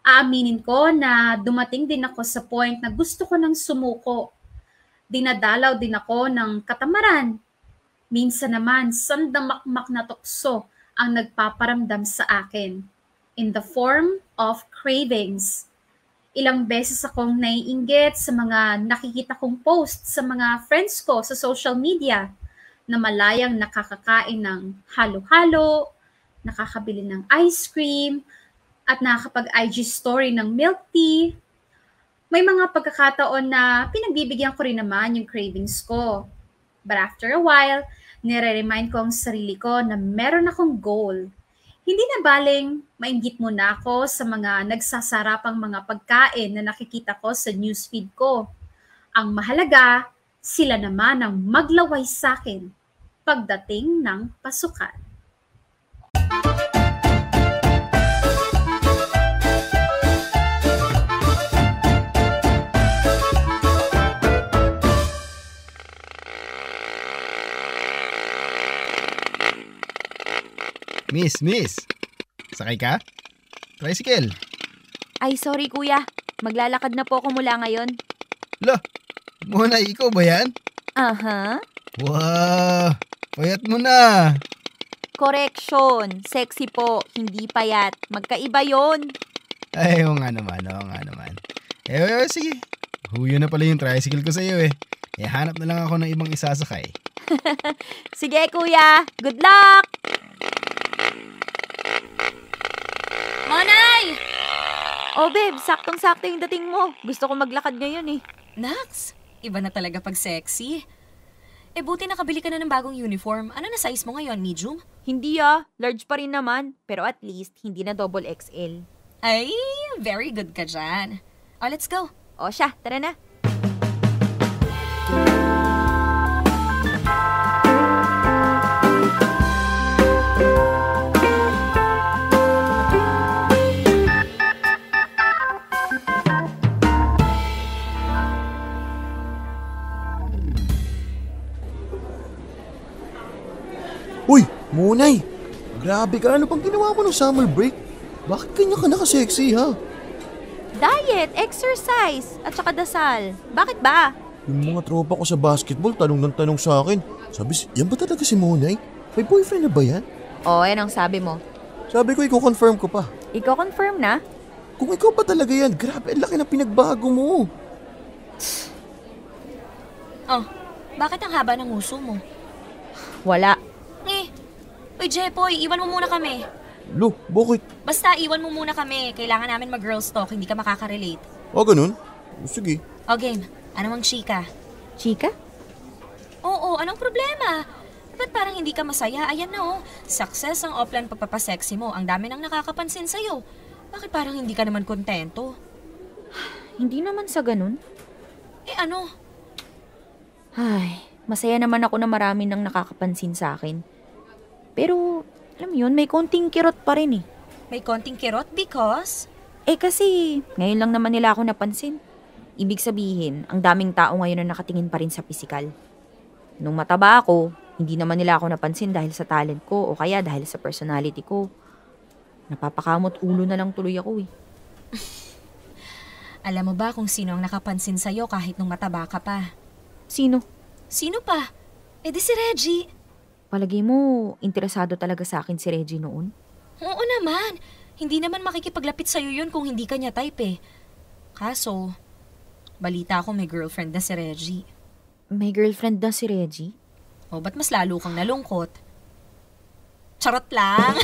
Aaminin ko na dumating din ako sa point na gusto ko ng sumuko. Dinadalaw din ako ng katamaran. Minsan naman, sandamakmak na tukso ang nagpaparamdam sa akin in the form of cravings. Ilang beses akong naiinggit sa mga nakikita kong post sa mga friends ko sa social media na malayang nakakakain ng halo-halo, nakakabili ng ice cream, at nakakapag-IG story ng milk tea. May mga pagkakataon na pinagbibigyan ko rin naman yung cravings ko. But after a while, nire-remind ko ang sarili ko na meron akong goal. Hindi na baling mainggit muna ako sa mga nagsasarapang mga pagkain na nakikita ko sa newsfeed ko. Ang mahalaga, sila naman ang maglaway sa akin pagdating ng pasukan. Miss, sakay ka? Tricycle. Ay, sorry kuya. Maglalakad na po ako mula ngayon. Lah, Mona, ikaw ba yan? Aha. Wow, payat mo na. Correction. Sexy po, hindi payat. Magkaiba yon. Ay, oo nga naman. Sige. Huyo na pala yung tricycle ko sa'yo eh. Hanap na lang ako ng ibang isasakay. Sige kuya, good luck! Monay! Oh babe, saktong-sakto yung dating mo. Gusto ko maglakad ngayon eh. Nax, iba na talaga pag sexy. Buti nakabili ka na ng bagong uniform. Ano na size mo ngayon, medium? Hindi large pa rin naman. Pero at least, hindi na double XL. Ay, very good ka dyan. Oh, let's go. O siya, tara na. Uy, Munay! Grabe ka, ano pang ginawa mo ng summer break? Bakit kanya ka naka-sexy, ha? Diet, exercise, at saka dasal. Bakit ba? Yung mga tropa ko sa basketball, tanong ng tanong sa akin. Sabi, yan ba talaga si Munay? May boyfriend na ba yan? Oo, yan ang sabi mo. Sabi ko, i-confirm ko pa. Iko-confirm na? Kung ikaw pa talaga yan, grabe, ang laki ng pinagbago mo. Oh, bakit ang haba ng uso mo? Wala. Uy, Jepoy, iwan mo muna kami. Lo, bakit? Basta, iwan mo muna kami. Kailangan namin mag-girls talk, hindi ka makaka-relate. Ganun? Sige. O, game. Ano mang chika? Chika? Oo, anong problema? Ba't parang hindi ka masaya? Ayan na success ang offline pagpapasexy mo. Ang dami nang nakakapansin sa'yo. Bakit parang hindi ka naman kontento? Hindi naman sa ganun. Ano? Ay, masaya naman ako na marami nang nakakapansin sa akin. Pero, alam mo yun, may konting kirot pa rin eh. May konting kirot because? Kasi, ngayon lang naman nila ako napansin. Ibig sabihin, ang daming tao ngayon na nakatingin pa rin sa pisikal. Nung mataba ako, hindi naman nila ako napansin dahil sa talent ko o kaya dahil sa personality ko. Napapakamot ulo na lang tuloy ako eh. Alam mo ba kung sino ang nakapansin sa'yo kahit nung mataba ka pa? Sino? Sino pa? Di si Reggie. Palagay mo, interesado talaga sa akin si Reggie noon? Oo naman. Hindi naman makikipaglapit sa'yo yun kung hindi ka niya type eh. Kaso, balita ko may girlfriend na si Reggie. May girlfriend na si Reggie? Ba't mas lalo kang nalungkot? Charot lang.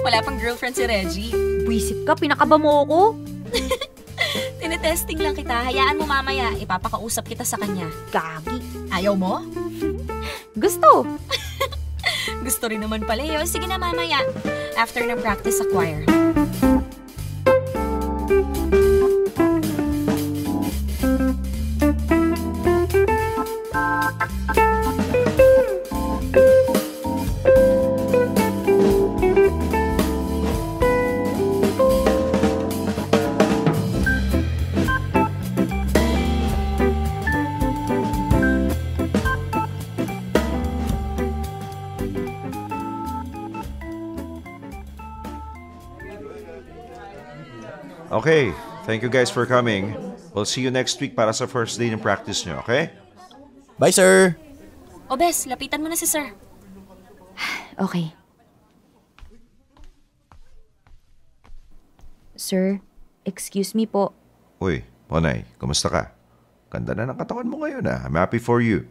Wala pang girlfriend si Reggie. Buisit ka, pinakaba mo ako. Tinetesting lang kita. Hayaan mo mamaya. Ipapakausap kita sa kanya. Gagi. Ayaw mo? Gusto. Gusto rin naman pala yun. Sige na mamaya. After ng practice sa choir. Okay, thank you guys for coming. We'll see you next week para sa first day ng practice nyo, okay? Bye, sir! O Bes, lapitan mo na si sir. Okay. Sir, excuse me po. Uy, Monay, kumusta ka? Ganda na ng katawan mo ngayon ah. I'm happy for you.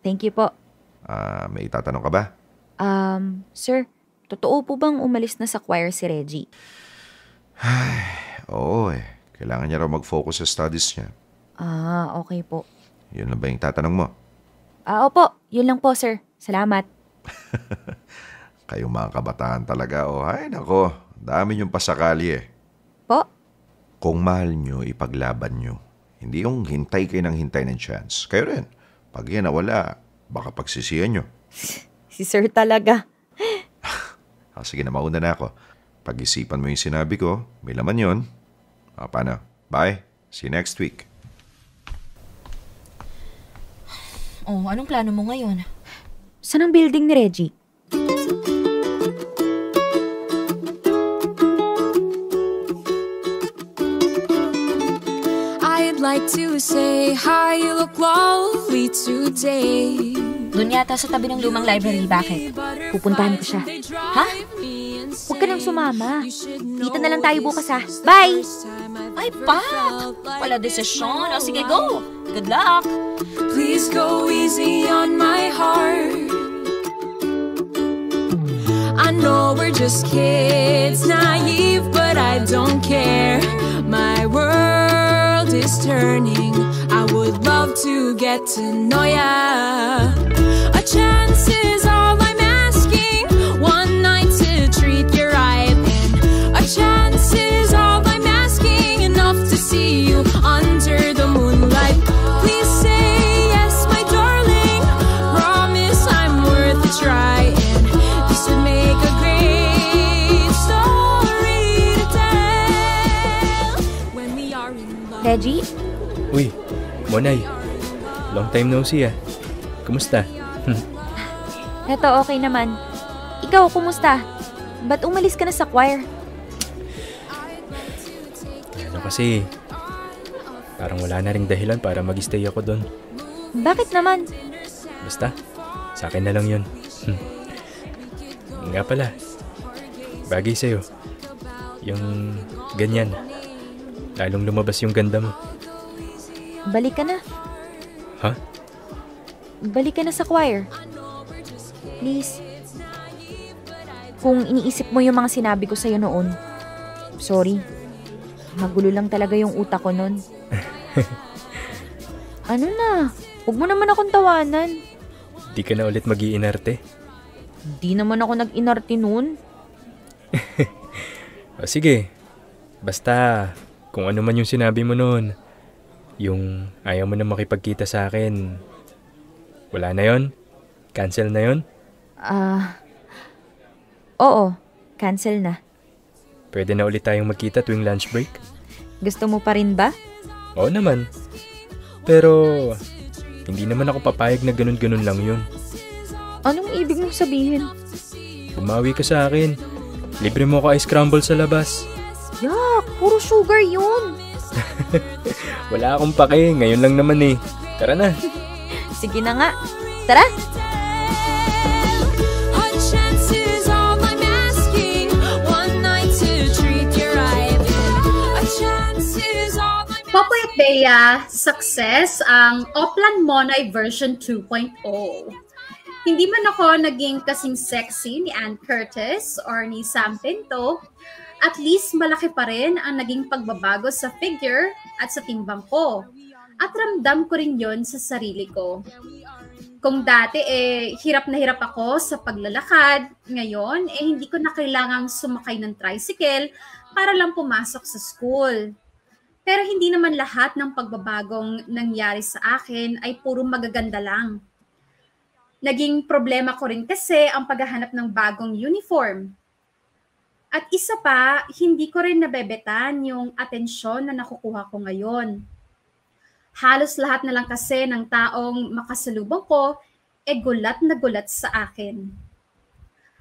Thank you po. May itatanong ka ba? Sir, totoo po bang umalis na sa choir si Reggie? Oo eh. Kailangan niya raw mag-focus sa studies niya. Okay po. Yun lang ba yung tatanong mo? Opo. Yun lang po, sir. Salamat. Kayong mga kabataan talaga, oh. Ay, nako. Dami niyong pasakali eh. Po? Kung mahal niyo, ipaglaban niyo. Hindi yung hintay kayo ng hintay ng chance. Kayo rin. Pag yan nawala, baka pagsisiyan niyo. Si sir talaga. Sige na, mauna na ako. Pag-isipan mo yung sinabi ko, may laman yun. Paano? Bye. See you next week. Oh, anong plano mo ngayon? Saan ang building ni Reggie? I'd like to say hi, you look lovely today. Doon yata sa tabi ng lumang library. Bakit? Pupuntahan ko siya. Ha? Huwag ka nang sumama. Dito na lang tayo bukas ha. Bye! Ay, Pak! Wala desisyon. O, sige, go! Good luck! Please go easy on my heart. I know we're just kids, naive, but I don't care. My world is turning. I would love to get to know ya. A chance is all I'm asking. One night to treat you right. And a chance is all I'm asking. Enough to see you under the moonlight. Please say yes, my darling. Promise I'm worth a try. And this would make a great story to tell. When we are in love. Reggie? Uy, Monay. Long time no see ah. Kumusta? Eto, okay naman. Ikaw, kumusta? Ba't umalis ka na sa choir? Ano kasi, parang wala na ring dahilan para mag-stay ako doon. Bakit naman? Basta, sa akin na lang yun. Nga pala, bagay sa'yo. Yung ganyan. Lalong lumabas yung ganda mo. Balik ka na. Ha? Balik ka na sa choir. Please. Kung iniisip mo yung mga sinabi ko sa'yo noon, sorry. Magulo lang talaga yung utak ko noon. Ano na? Huwag mo naman akong tawanan. Di ka na ulit mag-iinarte? Di naman ako nag-inarte noon. O sige, basta kung ano man yung sinabi mo noon, yung ayaw mo na makipagkita sa akin, wala na yon? Cancel na yon? Oo, cancel na. Pwede na ulit tayong magkita tuwing lunch break? Gusto mo pa rin ba? Oo naman. Pero, hindi naman ako papayag na ganun-ganun lang yun. Anong ibig mong sabihin? Bumawi ka sa akin. Libre mo ko ice crumble sa labas. Yak, puro sugar yun. Wala akong pake, ngayon lang naman eh. Tara na. Sige na nga. Tara! Popoy at Bea, success ang Oplan Monay version 2.0. Hindi man ako naging kasing sexy ni Ann Curtis or ni Sam Pinto, at least malaki pa rin ang naging pagbabago sa figure at sa timbang ko. At ramdam ko rin yon sa sarili ko. Kung dati hirap na hirap ako sa paglalakad, ngayon hindi ko na kailangang sumakay ng tricycle para lang pumasok sa school. Pero hindi naman lahat ng pagbabagong nangyari sa akin ay puro magaganda lang. Naging problema ko rin kasi ang paghahanap ng bagong uniform. At isa pa, hindi ko rin nabebetan yung atensyon na nakukuha ko ngayon. Halos lahat na lang kasi ng taong makasalubong ko gulat na gulat sa akin.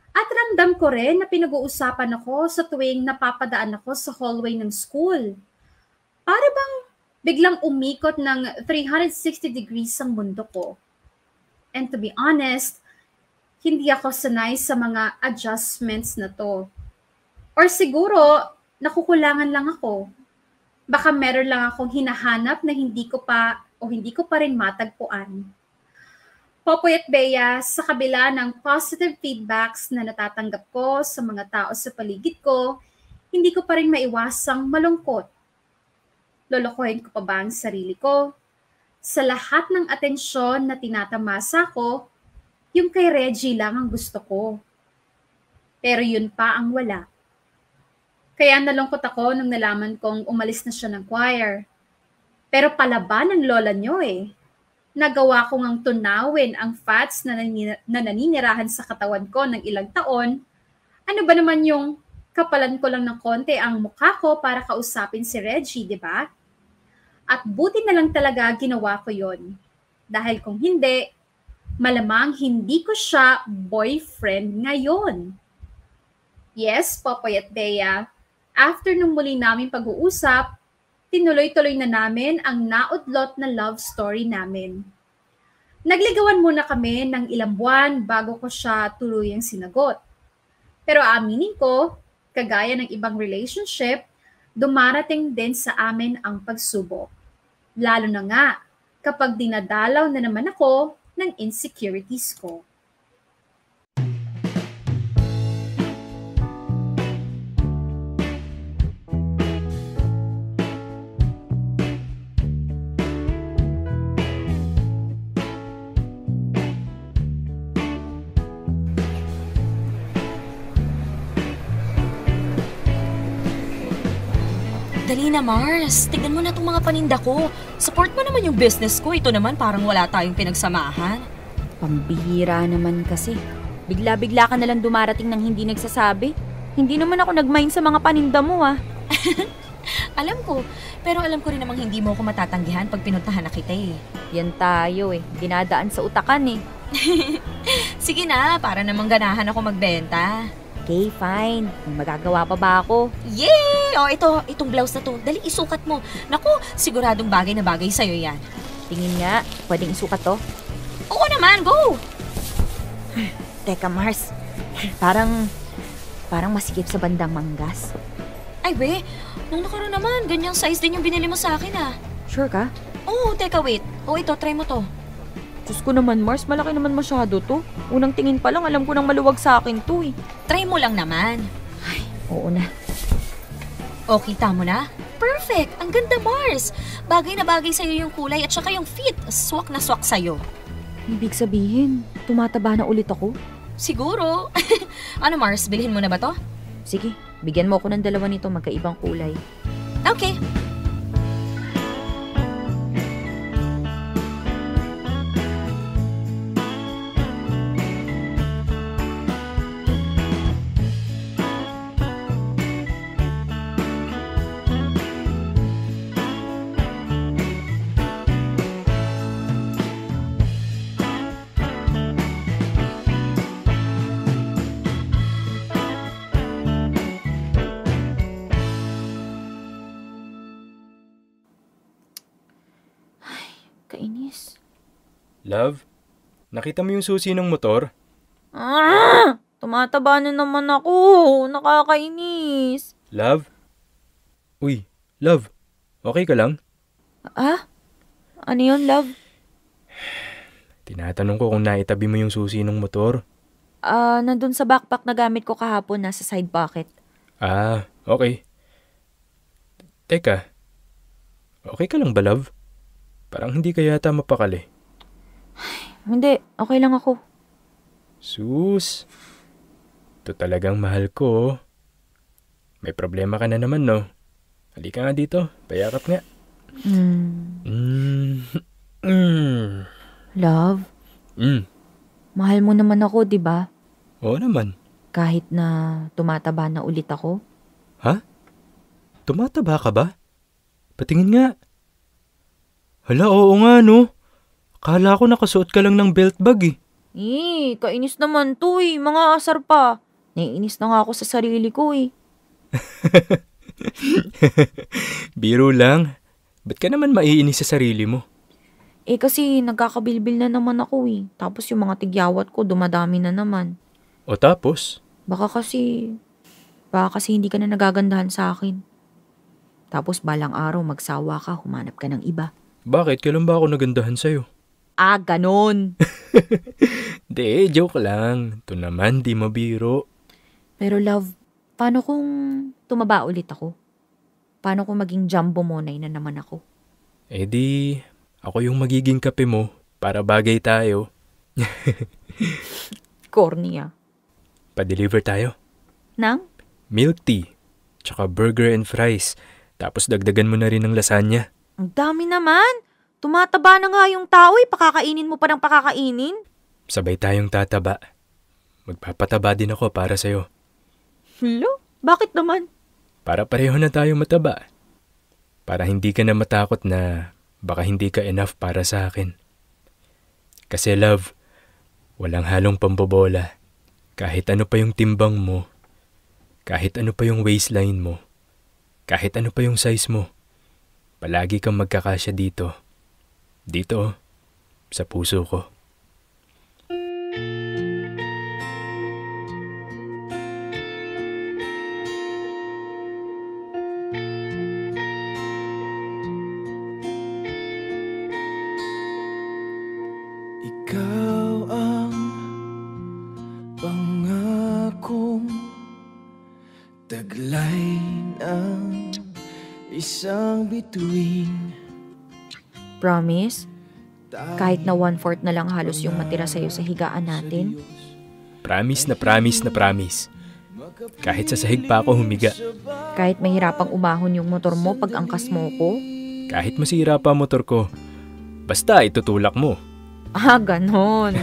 At ramdam ko rin na pinag-uusapan ako sa tuwing napapadaan ako sa hallway ng school. Para bang biglang umikot ng 360 degrees ang mundo ko. And to be honest, hindi ako sanay sa mga adjustments na to. Or siguro, nakukulangan lang ako. Baka meron lang akong hinahanap na hindi ko pa rin matagpuan. Popoy at Bea, sa kabila ng positive feedbacks na natatanggap ko sa mga tao sa paligid ko, hindi ko pa rin maiwasang malungkot. Lolokohin ko pa ba ang sarili ko? Sa lahat ng atensyon na tinatamasa ko, yung kay Reggie lang ang gusto ko. Pero yun pa ang wala. Kaya nalungkot ako nung nalaman kong umalis na siya ng choir. Pero palaban ng lola niyo Nagawa ko ngang tunawin ang fats na naninirahan sa katawan ko ng ilang taon. Ano ba naman yung kapalan ko lang ng konti ang mukha ko para kausapin si Reggie, di ba? At buti na lang talaga ginawa ko yon. Dahil kung hindi, malamang hindi ko siya boyfriend ngayon. Yes, Popoy at Bea. After nung muli namin pag-uusap, tinuloy-tuloy na namin ang naudlot na love story namin. Nagligawan muna kami ng ilang buwan bago ko siya tuluyang sinagot. Pero aaminin ko, kagaya ng ibang relationship, dumarating din sa amin ang pagsubok. Lalo na nga kapag dinadalaw na naman ako ng insecurities ko. Dali na, Mars. Tignan mo na itong mga paninda ko. Support mo naman yung business ko. Ito naman parang wala tayong pinagsamahan. Pambihira naman kasi. Bigla-bigla ka nalang dumarating ng hindi nagsasabi. Hindi naman ako nag-mind sa mga paninda mo Alam ko. Pero alam ko rin namang hindi mo ako matatanggihan pag pinuntahan na kita Yan tayo Dinadaan sa utakan Sige na, para namang ganahan ako magbenta. Okay, fine. Magagawa pa ba ako? Yay! Itong blouse na to. Dali, isukat mo. Naku, siguradong bagay na bagay sa'yo yan. Tingin nga, pwedeng isukat to? Oo naman, go! Teka, Mars. Parang masikip sa bandang manggas. Ay, be. Nung nakaraan naman, ganyang size din yung binili mo sa akin, Sure ka? Oo, teka, wait. Ito, try mo to. Diyos ko naman, Mars, malaki naman masyado to. Unang tingin pa lang, alam ko nang maluwag sa akin to Try mo lang naman. Ay, oo na. O, kita mo na? Perfect! Ang ganda, Mars! Bagay na bagay sa'yo yung kulay at saka yung fit. Swak na swak sa'yo. Ibig sabihin, tumataba na ulit ako? Siguro. Ano, Mars? Bilhin mo na ba to? Sige, bigyan mo ako ng dalawa nito magkaibang kulay. Okay. Kainis. Love, nakita mo yung susi ng motor? Tumataba na naman ako. Nakakainis. Love? Uy, Love, okay ka lang? Ano yun, Love? Tinatanong ko kung naitabi mo yung susi ng motor. Nandun sa backpack na gamit ko kahapon, nasa side pocket. Okay. Teka, okay ka lang ba, Love? Parang hindi ka yata mapakali. Hindi, okay lang ako. Sus, ito talagang mahal ko. Oh. May problema ka na naman, no? Halika nga dito, payakap nga. Love, mahal mo naman ako, di ba? Oo naman. Kahit na tumataba na ulit ako. Ha? Tumataba ka ba? Patingin nga. Hala, oo nga, no? Akala ko nakasuot ka lang ng belt bag, eh. Kainis naman to eh. Mga asar pa. Naiinis na nga ako sa sarili ko eh. Biro lang. Ba't ka naman maiinis sa sarili mo? Kasi nagkakabilbil na naman ako eh. Tapos yung mga tigyawat ko dumadami na naman. O tapos? Baka kasi hindi ka na nagagandahan sa akin. Tapos balang araw magsawa ka, humanap ka ng iba. Bakit? Kailan ba ako nagandahan sa'yo? Ganon. De, joke lang. Ito naman, di mabiro. Pero love, paano kung tumaba ulit ako? Paano kung maging jumbo monay na naman ako? Di, ako yung magiging kape mo para bagay tayo. Corny ah. Pa-deliver tayo. Nang? Milk tea, tsaka burger and fries. Tapos dagdagan mo na rin ng lasagna. Ang dami naman. Tumataba na nga yung tao eh. Pakakainin mo pa ng pakakainin. Sabay tayong tataba. Magpapataba din ako para sa'yo. Hello? Bakit naman? Para pareho na tayo mataba. Para hindi ka na matakot na baka hindi ka enough para sa akin. Kasi love, walang halong pambobola. Kahit ano pa yung timbang mo, kahit ano pa yung waistline mo, kahit ano pa yung size mo, palagi kang magkakasya dito. Dito, sa puso ko. Ikaw ang pangakong taglay ng isang bituin. Promise? Kahit na 1/4 na lang halos yung matira sa'yo sa higaan natin? Promise na promise na promise. Kahit sa sahig pa ako humiga. Kahit mahirapang umahon yung motor mo pag angkas mo ko? Kahit masira pa ang motor ko. Basta itutulak mo. Ganon.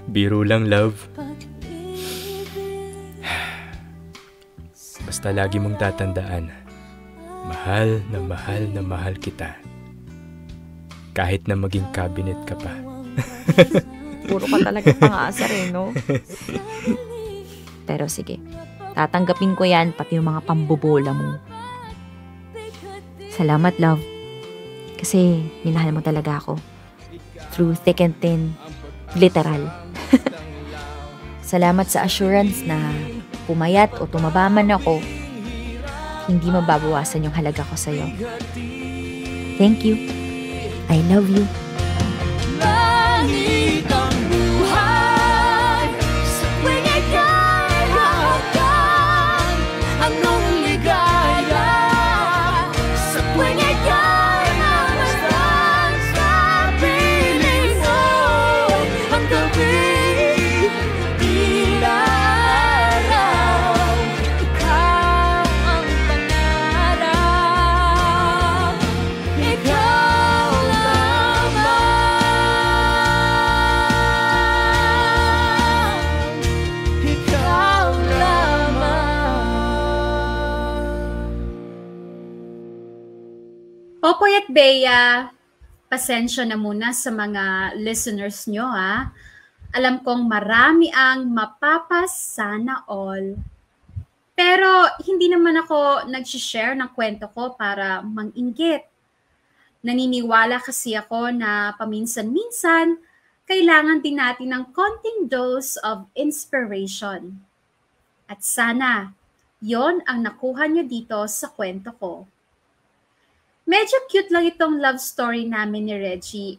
Biro lang, love. Basta lagi mong tatandaan, mahal na mahal na mahal kita. Kahit na maging cabinet ka pa. Puro ka talaga pang-aasar eh, no? Pero sige, tatanggapin ko yan pati yung mga pambobola mo. Salamat, love. Kasi minahal mo talaga ako. Through thick and thin, literal. Salamat sa assurance na pumayat o tumaba man ako, hindi mababawasan yung halaga ko sa'yo. Thank you. I love you. Langit ang buhay sa tuwing ika'y hawakan. Anong ligaya sa tuwing ika'y namasdan sa piling mo. Ang gabi tila araw, ikaw ang pangarap. Ikaw Popoy at Bea, pasensya na muna sa mga listeners nyo ha. Alam kong marami ang mapapas sana all. Pero hindi naman ako nag-share ng kwento ko para mang-inggit. Naniniwala kasi ako na paminsan-minsan, kailangan din natin ng konting dose of inspiration. At sana, yon ang nakuha nyo dito sa kwento ko. Medyo cute lang itong love story namin ni Reggie.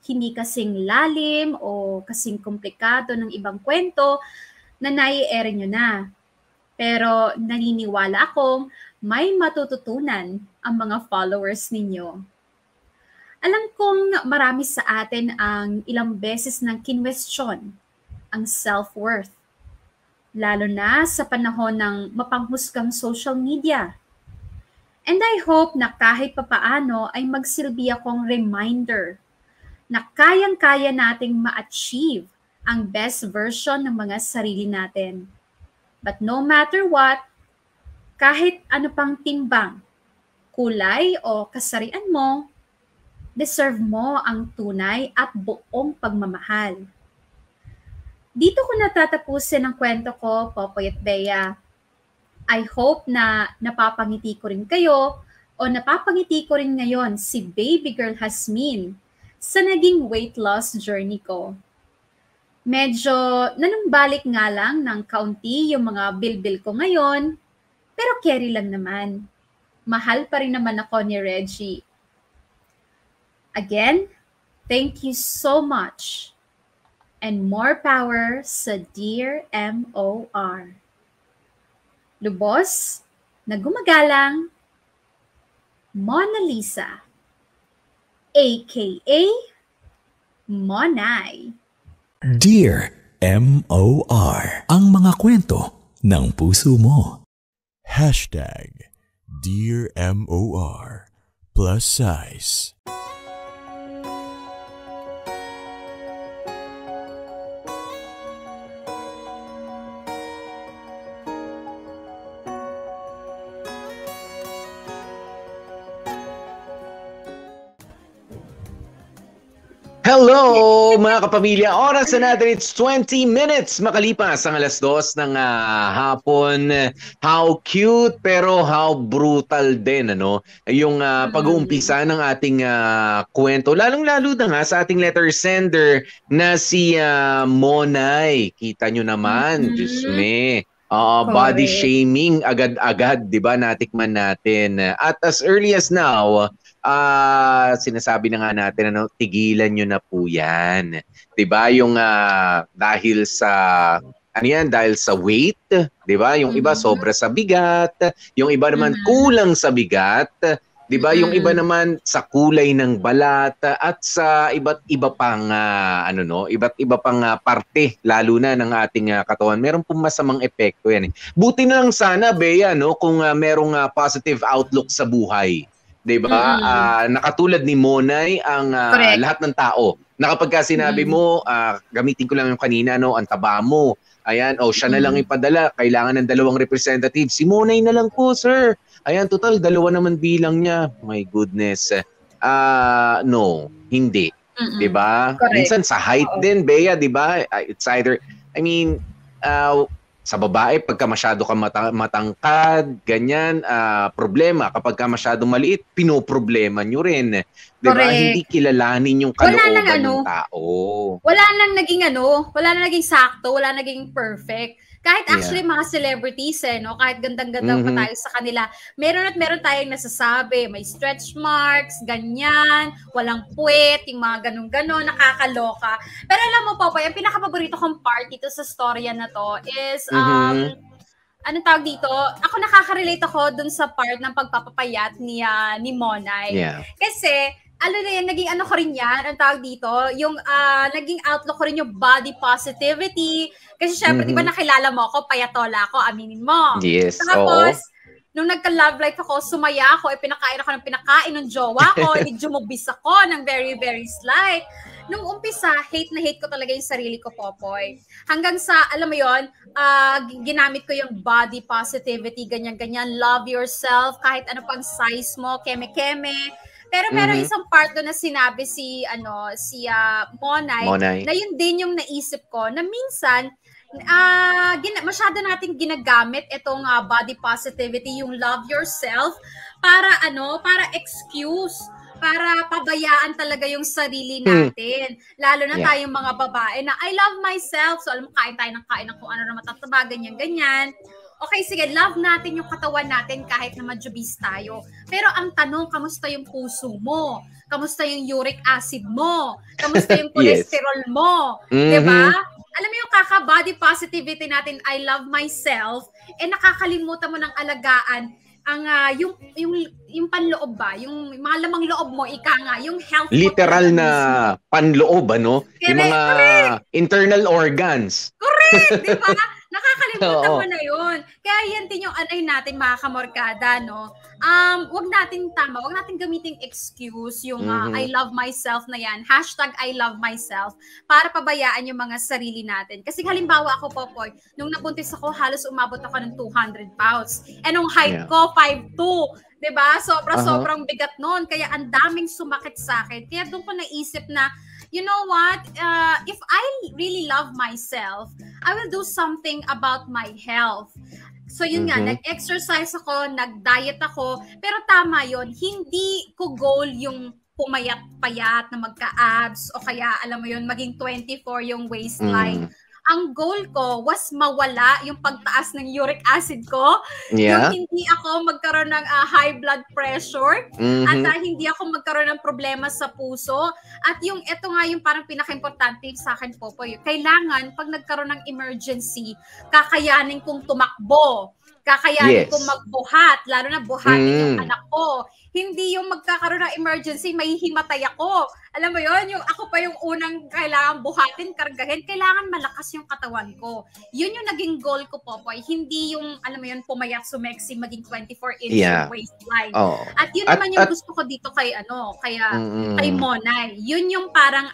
Hindi kasing lalim o kasing komplikado ng ibang kwento na nai-air nyo na. Pero naniniwala akong may matututunan ang mga followers ninyo. Alam kong marami sa atin ang ilang beses nang kinwestiyon ang self-worth, lalo na sa panahon ng mapanghusgang social media. And I hope na kahit papaano ay magsilbi akong reminder na kayang-kaya nating ma-achieve ang best version ng mga sarili natin. But no matter what, kahit ano pang timbang, kulay o kasarian mo, deserve mo ang tunay at buong pagmamahal. Dito ko natatapusin ang kwento ko, Popoy at Bea. I hope na napapangiti ko rin kayo o napapangiti ko rin ngayon si baby girl Hasmin sa naging weight loss journey ko. Medyo nanumbalik nga lang ng kaunti yung mga bilbil ko ngayon, pero carry lang naman. Mahal pa rin naman ako ni Reggie. Again, thank you so much. And more power sa Dear MOR. Lubos na gumagalang, Mona Lisa, aka Monay. Dear MOR, ang mga kwento ng puso mo. Dear MOR plus size. Hello mga kapamilya, oras na natin, it's 20 minutes makalipas ang 2:00 ng hapon. How cute pero how brutal din ano yung pag-uumpisa ng ating kwento, lalong-lalo na nga sa ating letter sender na si Monay. Kita nyo naman, Diyos me. Body shaming agad-agad, 'di ba? Natikman natin. At as early as now, sinasabi na nga natin tigilan nyo na po 'yan. 'Di ba? Yung dahil sa dahil sa weight, 'di ba? Yung iba sobra sa bigat, yung iba naman kulang sa bigat. 'Di ba? Yung iba naman sa kulay ng balat at sa iba't iba pang iba't iba pang parte lalo na ng ating katawan. Meron pong masamang epekto 'yan. Buti na lang sana, Bea, kung merong positive outlook sa buhay. 'Di ba? Nakatulad ni Monay ang lahat ng tao. Na kapag sinabi mo, gamitin ko lang yung kanina, ang taba mo. Ayan, siya na lang ipadala. Kailangan ng 2 representative. Si Monay na lang po, sir. Ayan, total, 2 naman bilang niya. My goodness. No, hindi. 'Di ba? Minsan sa height din, Bea, 'di ba? It's either, sa babae, pagka masyado ka matangkad, ganyan, problema. Kapag ka masyado maliit, pinoproblema nyo rin. 'Di ba? Hindi kilalanin yung kalooban ng tao. Wala nang naging sakto, wala naging perfect. Kahit actually mga celebrities, kahit gandang-ganda pa tayo sa kanila, meron tayong nasasabi, may stretch marks, ganyan, walang puwet, yung mga ganun-ganon, nakakaloka. Pero alam mo, Popoy, ang pinaka-paborito kong part dito sa storya na to is, anong tawag dito? Ako nakaka-relate ako dun sa part ng pagpapapayat ni Monay. Yeah. Kasi, naging ko rin yan, ang tawag dito, yung naging outlook ko rin yung body positivity. Kasi syempre, di ba nakilala mo ako, payatola ako, aminin mo. Yes, tapos, nung nagka-love life ako, sumaya ako, pinakain ako ng pinakain ng jowa ko, jumubis ako ng very, very slight. Nung umpisa, hate na hate ko talaga yung sarili ko, Popoy. Hanggang sa, alam mo yon, ginamit ko yung body positivity, ganyan-ganyan, love yourself, kahit ano pang size mo, keme-keme. Pero meron isang part doon na sinabi si Monay, na yun din yung naisip ko, na minsan, masyado nating ginagamit itong body positivity, yung love yourself, para excuse, para pabayaan talaga yung sarili natin. Lalo na tayong mga babae na I love myself. So alam mo, kain tayo ng kung ano na matataba, ganyan-ganyan. Okay, sige, love natin yung katawan natin kahit na majubis tayo. Pero ang tanong, kamusta yung puso mo? Kamusta yung uric acid mo? Kamusta yung cholesterol mo? Diba? Alam mo yung kaka-body positivity natin, I love myself, nakakalimutan mo ng alagaan yung panloob ba, yung mga lamang loob mo, ika nga, yung health literal mo na panloob, ano? Yung mga internal organs. Correct, di ba? Nakakalimutan mo na yun. Kaya yan din yung anay natin, mga kamorkada, no? Wag natin gamiting excuse yung I love myself na yan. #I love myself para pabayaan yung mga sarili natin. Kasi halimbawa ako, Popoy, nung nabuntis ako, halos umabot ako ng 200 pounds. And nung height ko, 5'2". Diba? Sobrang bigat nun. Kaya ang daming sumakit sa akin. Kaya doon ko naisip na, you know what? If I really love myself, I will do something about my health. So yun nga, nag-exercise ako, nag-diet ako, pero tama yun, hindi ko goal yung pumayat-payat na magka-abs o kaya, alam mo yun, maging 24 yung waistline. Ang goal ko was mawala yung pagtaas ng uric acid ko, yung hindi ako magkaroon ng high blood pressure, at hindi ako magkaroon ng problema sa puso, at yung ito nga yung parang pinaka-importante sa akin, Popoy, kailangan pag nagkaroon ng emergency, kakayanin kong tumakbo, kakayanin kong magbuhat, lalo na buhatin yung anak ko. Hindi yung magkakaroon ng emergency, may himatay ako. Alam mo yon, yung ako pa yung unang kailangan buhatin, kargahin, kailangan malakas yung katawan ko. Yun yung naging goal ko, Popoy. Hindi yung, alam mo yun, pumayat, sumeksi, maging 24-inch waistline. At yun naman yung gusto ko dito kay, kay Monay. Yun yung parang,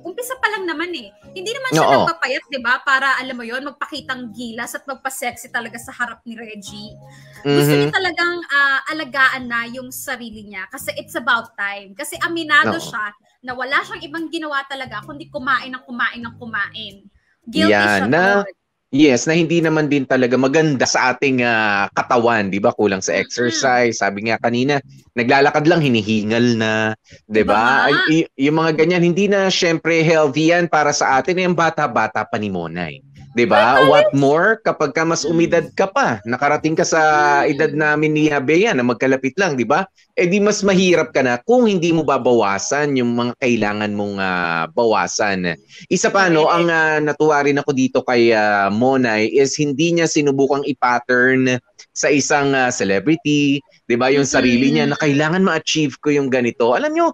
umpisa pa lang naman eh. Hindi naman siya nagpapayat, di ba? Para, alam mo yun, magpakitang gilas at magpa-sexy talaga sa harap ni Reggie. Gusto niya talagang alagaan na yung sarili niya kasi it's about time. Kasi aminado siya na wala siyang ibang ginawa talaga kundi kumain ng kumain. Guilty siya doon. Yes, na hindi naman din talaga maganda sa ating katawan, 'di ba? Kulang sa exercise. Sabi nga kanina, naglalakad lang hinihingal na, 'di ba? Yung mga ganyan hindi na syempre healthy yan para sa atin, yung bata-bata pa ni Monay. 'Di ba? What more kapag ka mas umidad ka pa, nakarating ka sa edad namin ni Bea na magkalapit lang, 'di ba? Eh di mas mahirap ka na kung hindi mo babawasan yung mga kailangan mong bawasan. Isa pa ang natuwa rin ako dito kay Monay is hindi niya sinubukang i-pattern sa isang celebrity, 'di ba? Yung sarili niya na kailangan ma-achieve ko yung ganito. Alam nyo,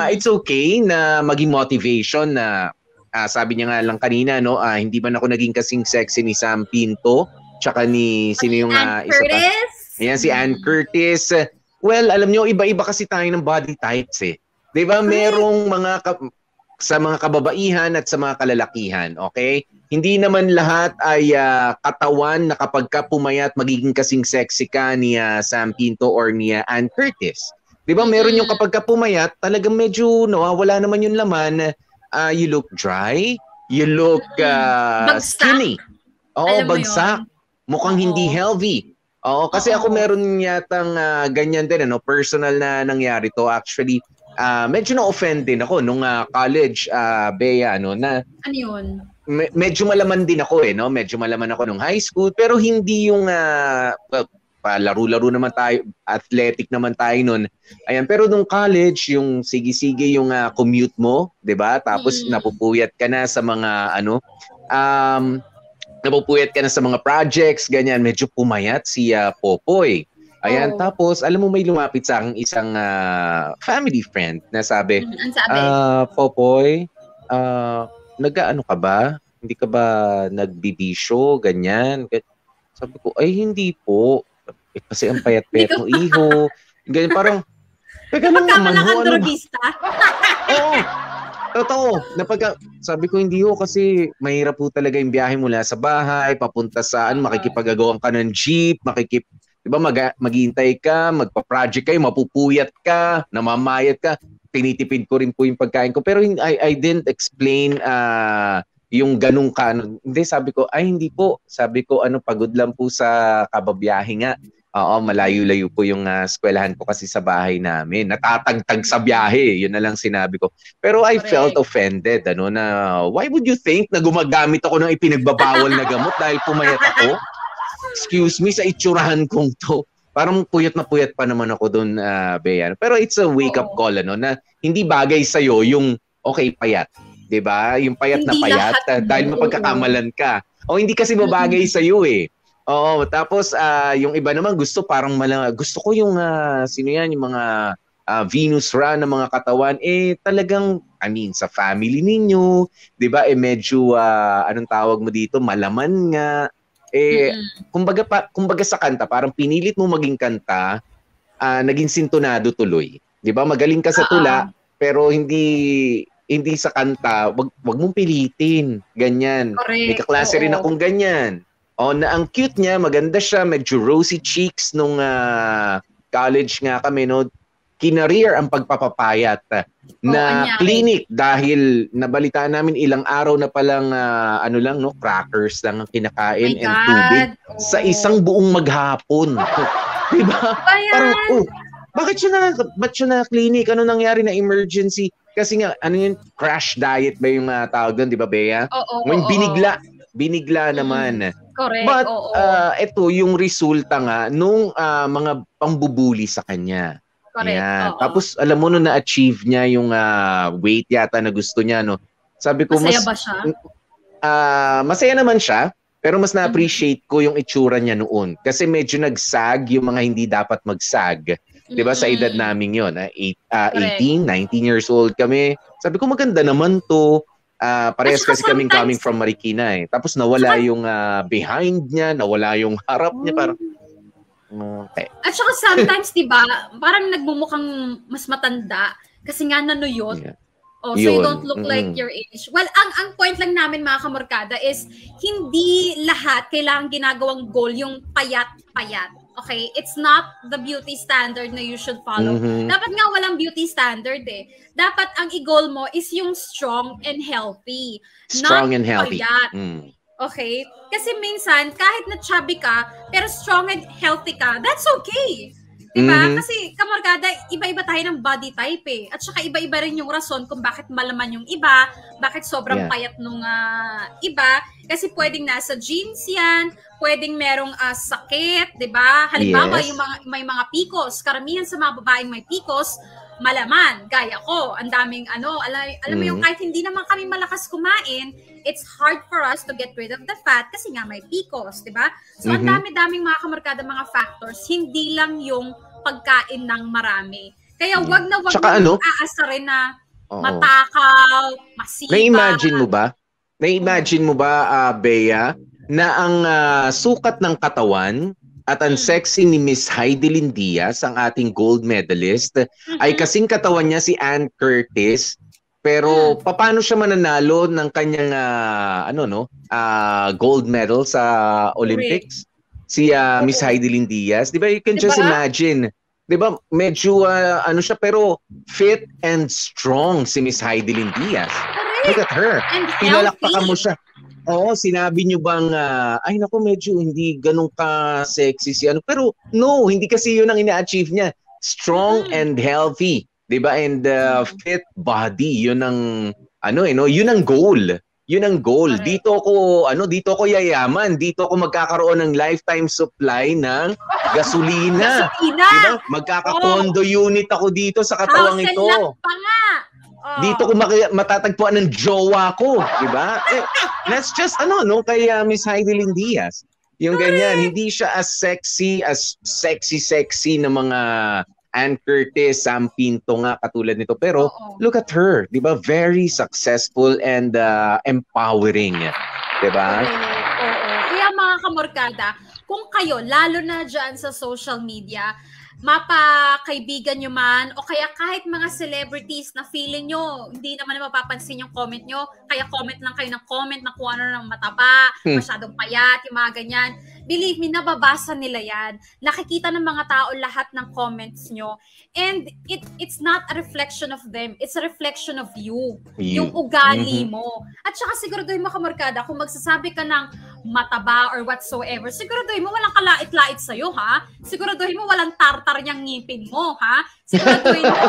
it's okay na maging motivation na sabi niya nga lang kanina, no, hindi man ako naging kasing sexy ni Sam Pinto, tsaka ni sino yung isa pa? Ayan, si Ann Curtis. Well, alam niyo, iba-iba kasi tayo ng body types eh. 'Di ba? Merong sa mga kababaihan at sa mga kalalakihan, okay? Hindi naman lahat ay katawan na kapag ka pumayat magiging kasing sexy ka ni Sam Pinto or ni Ann Curtis. 'Di ba? Meron yung kapag ka pumayat, talagang medyo wala naman yung laman. You look dry, you look skinny. Oo, bagsak. Mukhang hindi healthy. Oo, kasi ako meron yatang ganyan din, personal na nangyari to. Actually, medyo na-offend din ako nung college, Bea, na ano yun? Medyo malaman din ako no? Medyo malaman ako nung high school, pero hindi yung laro-laro naman tayo, athletic naman tayo nun. Ayan, pero nung college, yung sige-sige yung commute mo, 'di ba? Tapos napupuyat ka na sa mga napupuyat ka na sa mga projects, ganyan, medyo pumayat si Popoy. Ayan, tapos alam mo may lumapit sa akin isang family friend na sabi, Popoy, nag-ano ka ba? Hindi ka ba nagbibisyo, ganyan? Sabi ko, ay hindi po. Kasi ang payat-payat mo, iho. Ganyan, parang, teka lang naman ho, Oo, totoo. Sabi ko, hindi ho, kasi mahirap po talaga yung biyahe mula sa bahay, papunta saan, makikipagagawan ka ng jeep, diba, maghihintay ka, magpa-project kayo, mapupuyat ka, namamayat ka, tinitipid ko rin po yung pagkain ko. Pero I didn't explain yung ganung hindi, sabi ko, ay hindi po. Sabi ko, pagod lang po sa kababiyahe nga. Oo, malayo-layo po yung eskwelahan ko kasi sa bahay namin. Natatagtag sa biyahe, yun na lang sinabi ko. Pero I felt offended, na why would you think na gumagamit ako ng ipinagbabawal na gamot dahil pumayat ako? Excuse me, sa itsurahan kong to. Parang puyat na puyat pa naman ako doon, Bea. Pero it's a wake-up call, na hindi bagay sa'yo yung okay, payat. 'Di ba? Yung payat hindi na payat dahil mapagkakamalan ka. O hindi kasi babagay sa iyo eh. Oo, tapos yung iba naman gusto parang gusto ko yung sino yan, yung mga Venus run ng mga katawan talagang sa family ninyo, 'di ba? Medyo anong tawag mo dito, malaman nga. Kumbaga sa kanta, parang pinilit mo maging kanta, naging sintonado tuloy. 'Di ba? Magaling ka sa tula, pero hindi sa kanta, wag mong pilitin. Ganyan. Correct. May kaklase rin akong ganyan. Na ang cute niya, maganda siya, medyo rosy cheeks nung college nga kami, no? Kinareer ang pagpapapayat na clinic dahil nabalitaan namin ilang araw na palang crackers lang ang kinakain and tubig sa isang buong maghapon. Diba? Parang, bakit siya na clinic? Ano nangyari na emergency? Kasi nga, crash diet ba yung tawag doon, di ba, Bea? When binigla naman. Correct. But ito yung resulta nga nung mga pangbubuli sa kanya. Correct. Tapos alam mo nung na-achieve niya yung weight yata na gusto niya, no. Sabi ko masaya ba siya? Masaya naman siya, pero mas na-appreciate ko yung itsura niya noon kasi medyo nagsag yung mga hindi dapat magsag. 'Di ba sa edad namin 'yon, 18, 19 years old kami. Sabi ko maganda naman 'to. Parehas kasi kaming coming from Marikina Tapos nawala yung behind niya, nawala yung harap niya, parang okay. At saka sometimes, diba, parang nagmumukhang mas matanda kasi nga nanuyot. Yeah. So you don't look like your age. Well, ang point lang namin mga kamorkada is hindi lahat kailangan ginagawang goal yung payat-payat. Okay? It's not the beauty standard na you should follow. Dapat nga walang beauty standard Dapat ang i-goal mo is yung strong and healthy. Strong and healthy. Payat. Okay? Kasi minsan, kahit na chubby ka, pero strong and healthy ka, that's okay. Diba? Kasi, kamorkada, iba-iba tayo ng body type At saka iba-iba rin yung rason kung bakit malaman yung iba, bakit sobrang payat nung iba. Kasi pwedeng nasa genes yan, pwedeng merong sakit, diba? Halimbawa, yung may mga PCOS. Karamihan sa mga babaeng may PCOS, malaman, gaya ko, ang daming alam mo yung kahit hindi naman kami malakas kumain, it's hard for us to get rid of the fat kasi nga may PCOS, di ba? So, ang dami-daming mga kamorkada, mga factors, hindi lang yung pagkain ng marami. Kaya wag na aasarin na matakaw, masipa. Na-imagine mo ba, Bea, na ang sukat ng katawan at ang sexy ni Miss Heidelin Diaz, ang ating gold medalist, ay kasing katawan niya si Ann Curtis. Pero paano siya mananalo ng kanyang gold medal sa Olympics? Si Miss Heidelin Diaz, 'di ba? You can just imagine. 'Di ba? Medyo siya pero fit and strong si Miss Heidelin Diaz. Look at her. Pinalakpakan mo siya. Oo, sinabi niyo bang ay naku, medyo hindi ganun ka sexy si pero no, hindi kasi 'yun ang ina-achieve niya. Strong and healthy. 'Di ba? And fit body, 'yun ang yun ang goal. Yun ang goal. Dito ako yayaman. Dito ako magkakaroon ng lifetime supply ng gasolina. Diba? Magkaka-condo unit ako dito sa katawang ito. Dito ko matatagpuan ng jowa ko, diba? That's just kay Miss Heidelin Diaz. Yung ganyan, hindi siya as sexy na mga Ann Curtis, Sam Pinto nga katulad nito. Pero look at her, 'di ba? Very successful and empowering, 'di ba? Kaya mga kamorkada, kung kayo lalo na diyan sa social media, mapakaibigan nyo man o kaya kahit mga celebrities na feeling nyo hindi naman mapapansin yung comment nyo, kaya comment lang kayo ng comment na kung ano ng mataba, masyadong payat, yung mga ganyan. Believe me, nababasa nila yan. Nakikita ng mga tao lahat ng comments nyo. And it's not a reflection of them. It's a reflection of you. Yung ugali mo. At saka siguraduhin mo, kamorkada, kung magsasabi ka ng mataba or whatsoever, siguraduhin mo walang kalait-lait sa'yo, ha? Siguraduhin mo walang tartar niyang ngipin mo, ha? Siguraduhin mo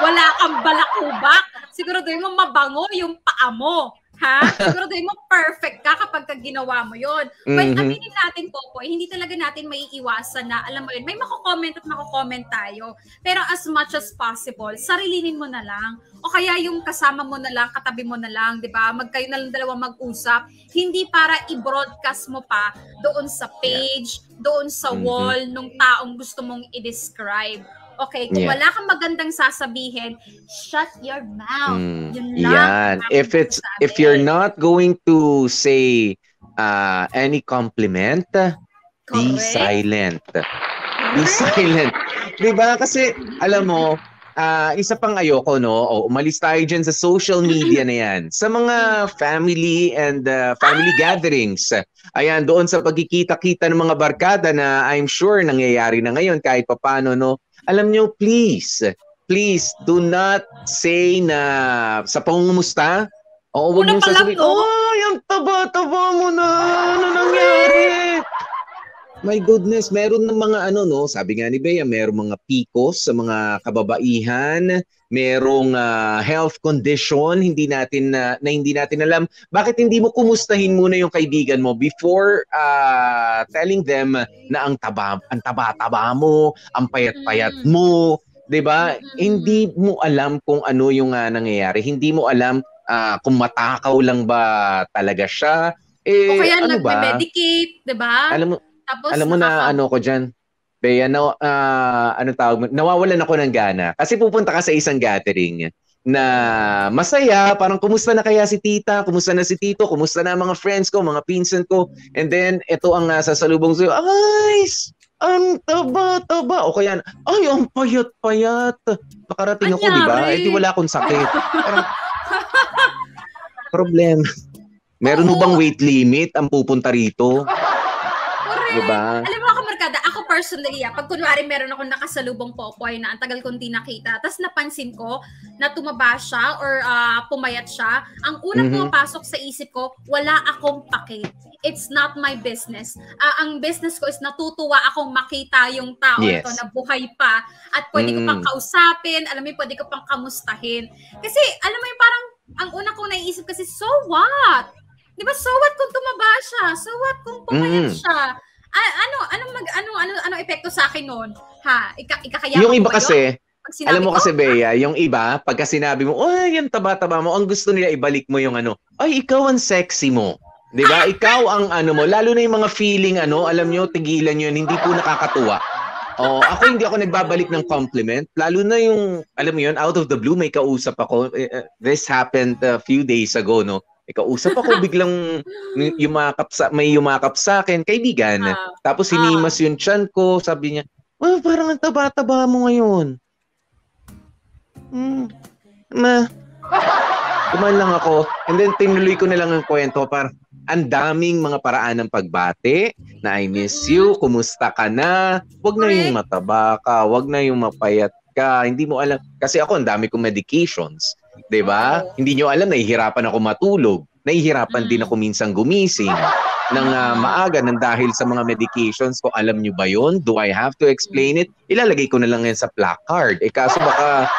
wala kang balakubak. Siguraduhin mo mabango yung paa mo. Ha? Siguraduhin mo perfect ka kapag ginawa mo yon. Well, aminin natin, Popoy, hindi talaga natin maiiwasan na, alam mo yun, may mako-comment at mako-comment tayo. Pero as much as possible, sarilinin mo na lang. O kaya yung kasama mo na lang, katabi mo na lang, di ba? Magkayo na lang dalawa mag-usap. Hindi para i-broadcast mo pa doon sa page, doon sa wall, nung taong gusto mong i-describe. Okay, kung wala kang magandang sasabihin, shut your mouth. Yun lang. If you're not going to say any compliment, be silent. Be silent. 'Di ba? Kasi alam mo, isa pang ayoko, no? Umalis tayo dyan sa social media na yan. Sa mga family and family gatherings. Ayan, doon sa pagkikita-kita ng mga barkada na I'm sure nangyayari na ngayon kahit papano, no? Alam nyo, please do not say na sa pangumusta. Huwag nyo sasabihin, yung taba-taba mo na, ano nangyari? My goodness, meron ng mga sabi nga ni Bea, merong mga PCOS sa mga kababaihan, merong health condition, hindi natin alam. Bakit hindi mo kumustahin muna yung kaibigan mo before telling them na ang taba-taba mo, ang payat-payat mo, 'di ba? Hindi mo alam kung ano yung nangyayari. Hindi mo alam kung matakaw lang ba talaga siya. O kaya nagme-medicate, 'di ba? Alam mo na ko dyan, Bea, nawawalan ako ng gana. Kasi pupunta ka sa isang gathering na masaya, parang kumusta na kaya si tita, kumusta na si tito, kumusta na mga friends ko, mga pinsan ko, and then ito ang sasalubong sa'yo, ang taba-taba, o kaya, ang payat-payat. Makarating ako, di ba? Di wala akong sakit. Parang, problem. Meron mo bang weight limit ang pupunta rito? Diba? Alam mo ako, Markada, ako personally, pag kunwari meron akong nakasalubong Popoy na ang tagal kong di nakita, tapos napansin ko na tumaba siya or pumayat siya, ang unang pumapasok sa isip ko, wala akong pake. It's not my business. Ang business ko is natutuwa akong makita yung tao ito na buhay pa at pwede ko pang kausapin, alam mo, pwede ko pang kamustahin. Kasi, alam mo yung parang, ang una kong naiisip kasi, so what? Diba, so what kung tumaba siya? So what kung pumayat siya? Ano epekto sa akin noon? Ha? Ikakaya yung iba kasi, alam mo kasi, Bea, yung iba, pagka sinabi mo, yung taba-taba mo, ang gusto nila ibalik mo yung ikaw ang sexy mo. Diba? Ikaw ang mo, lalo na yung mga feeling, alam nyo, tigilan nyo, hindi po nakakatuwa. Ako hindi ako nagbabalik ng compliment, lalo na yung, alam mo yun, out of the blue, may kausap ako. This happened a few days ago, no? Kausap ako, biglang may yumakap sa akin, kaibigan. Tapos hinimas yung tiyan ko, sabi niya, parang ang taba-taba mo ngayon. Kumain lang ako. And then tinuloy ko na lang ang kwento, parang ang daming mga paraan ng pagbate, na I miss you, kumusta ka na, wag na yung mataba ka, wag na yung mapayat ka, hindi mo alam. Kasi ako, ang dami kong medications. Diba? Hindi nyo alam, nahihirapan ako matulog. Nahihirapan din ako minsan gumising ng maaga ng dahil sa mga medications ko. Alam nyo ba yun? Do I have to explain it? Ilalagay ko na lang yan sa placard. Kaso baka,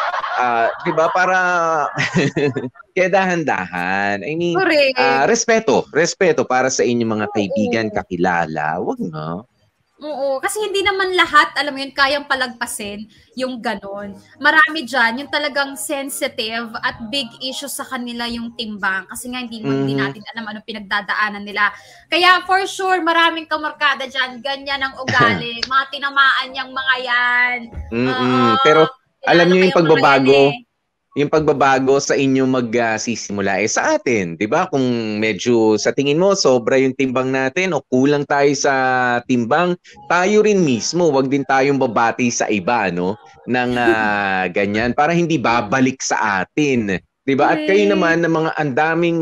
diba, para kaya dahan-dahan. I mean, respeto para sa inyong mga kaibigan, kakilala. Wag na. Oo, kasi hindi naman lahat, alam mo yun, kayang palagpasin yung ganon. Marami dyan, yung talagang sensitive at big issue sa kanila yung timbang. Kasi nga hindi natin alam anong pinagdadaanan nila. Kaya for sure, maraming kamarkada dyan, ganyan ang ugali. Mga tinamaan niyang mga yan. Pero alam niyo yung pagbabago sa inyo magsisimula sa atin, 'di ba? Kung medyo sa tingin mo sobra yung timbang natin o kulang tayo sa timbang, tayo rin mismo, wag din tayong babati sa iba, no? Ng ganyan para hindi babalik sa atin. 'Di ba? At kayo naman ng mga andaming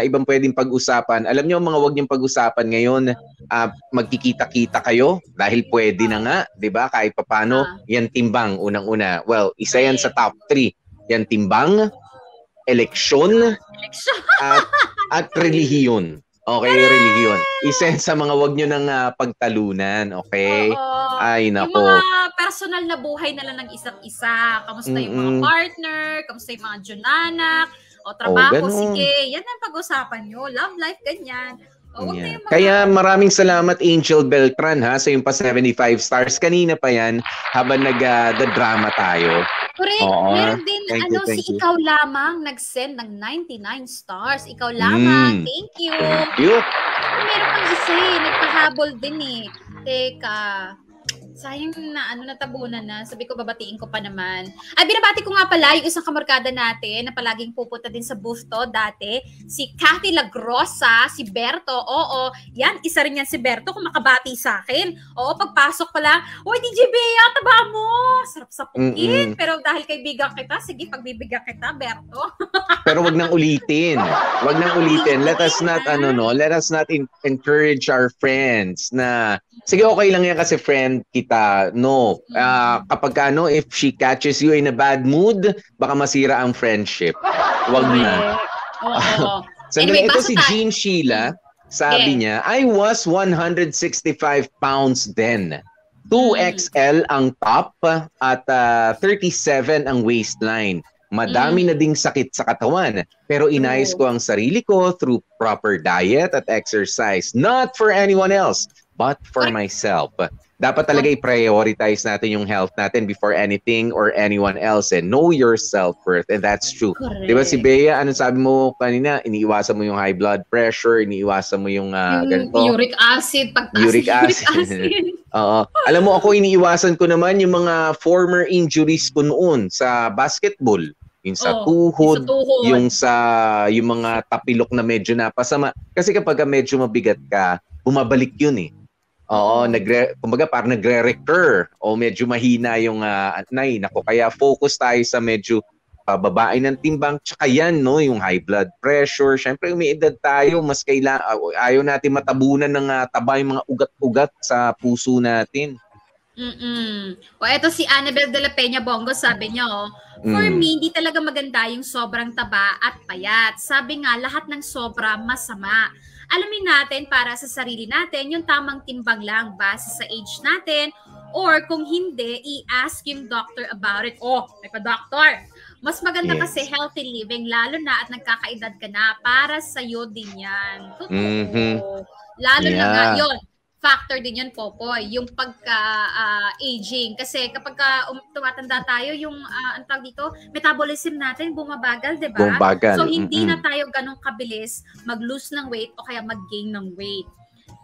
ibang pwedeng pag-usapan. Alam niyo mga wag niyong pag-usapan ngayon, magkikita-kita kayo dahil pwede na nga, 'di ba? Kahit papaano, yan timbang unang-una. Well, isa yan sa top 3. Yan timbang, eleksyon, at relihiyon. Okay, relihiyon. Isa sa mga wag niyo nang pagtalunan, okay? Ay, nako. Yung mga personal na buhay nila ng isa't isa. Kamusta yung mga partner, kamusta yung mga junanak, O trabaho, ganun. sige. Yan ang pag-usapan nyo. Love life, ganyan. O, huwag na yung mga... Kaya maraming salamat Angel Beltran ha sa yung pa 75 stars. Kanina pa yan habang nag-drama tayo. Correct. Oo. Meron din, Thank you. si Ikaw Lamang nag-send ng 99 stars. Ikaw Lamang, thank you. Thank you. Meron pang isa nagpahabol din Teka, sayang na natabunan na. Sabi ko, babatiin ko pa naman. Ay, binabati ko nga pala yung isang kamarkada natin na palaging pupunta din sa booth to dati. Si Cathy Lagrosa, si Berto. Oo, yan, isa rin yan si Berto kung makabati sa akin. Oo, pagpasok pala, "Uy, DJ Bea, taba mo! Sarap sa pukin." Pero dahil kaibigan kita, sige, pagbibigyan kita, Berto. Pero wag nang ulitin. Wag nang ulitin. Let us not encourage our friends na sige, okay lang yan kasi friend kita. No. Kapag if she catches you in a bad mood, baka masira ang friendship. Wag na. Oo. Sandali, Anyway, ito si Jean Sheila. Sabi niya, I was 165 pounds then. 2XL ang top at 37 ang waistline. Madami na ding sakit sa katawan. Pero inayos ko ang sarili ko through proper diet at exercise. Not for anyone else, but for myself. Dapat talaga i-prioritize natin yung health natin before anything or anyone else. And know your self-worth. And that's true. Correct. Diba si Bea, anong sabi mo kanina? Iniiwasan mo yung high blood pressure, iniiwasan mo yung ganito. Uric acid, pagtaas Uric acid. Oo. Alam mo, ako iniiwasan ko naman yung mga former injuries ko noon sa basketball. Yung sa tuhod, yung mga tapilok na medyo napasama. Kasi kapag medyo mabigat ka, bumabalik yun Oo, kumbaga parang nagre-recur o medyo mahina yung kaya focus tayo sa medyo babae ng timbang, tsaka yan, yung high blood pressure. Syempre, umiidad tayo, mas ayaw natin matabunan ng taba yung mga ugat-ugat sa puso natin. O eto si Annabel de la Peña Bongo, sabi niya, for me, hindi talaga maganda yung sobrang taba at payat. Sabi nga, lahat ng sobra masama. Alamin natin para sa sarili natin yung tamang timbang lang base sa age natin, or kung hindi, i-ask yung doctor about it. May pa-doctor. Mas maganda kasi healthy living, lalo na at nagkakaedad ka na, para sa'yo din yan. Totoo. Lalo na nga yun. Factor din yun, Popoy, yung pagka-aging. Kasi kapag tumatanda tayo, yung ang tawag dito, metabolism natin bumabagal, di ba? Bumabagal. So, hindi na tayo ganun kabilis mag-lose ng weight o kaya mag-gain ng weight.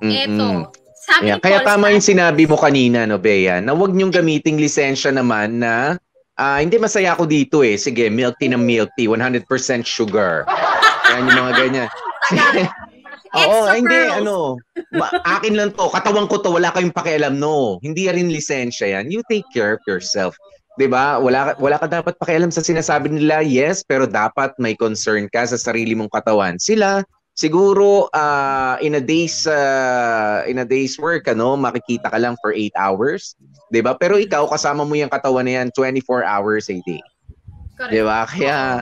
Eto, sabi ni kaya Paul tama yung sinabi mo kanina, Bea, na huwag niyong gamiting lisensya naman na hindi masaya ako dito Sige, milk tea ng milk tea, 100% sugar. Yan yung mga ganyan. Oo, hindi, akin lang to, katawan ko to, wala kayong pakialam, no. Hindi rin lisensya yan. You take care of yourself. 'Di ba? Wala ka dapat pakialam sa sinasabi nila, yes, pero dapat may concern ka sa sarili mong katawan. Sila, siguro, in a day's work, makikita ka lang for 8 hours. 'Di ba? Pero ikaw, kasama mo yung katawan na yan 24 hours a day. 'Di ba? Kaya,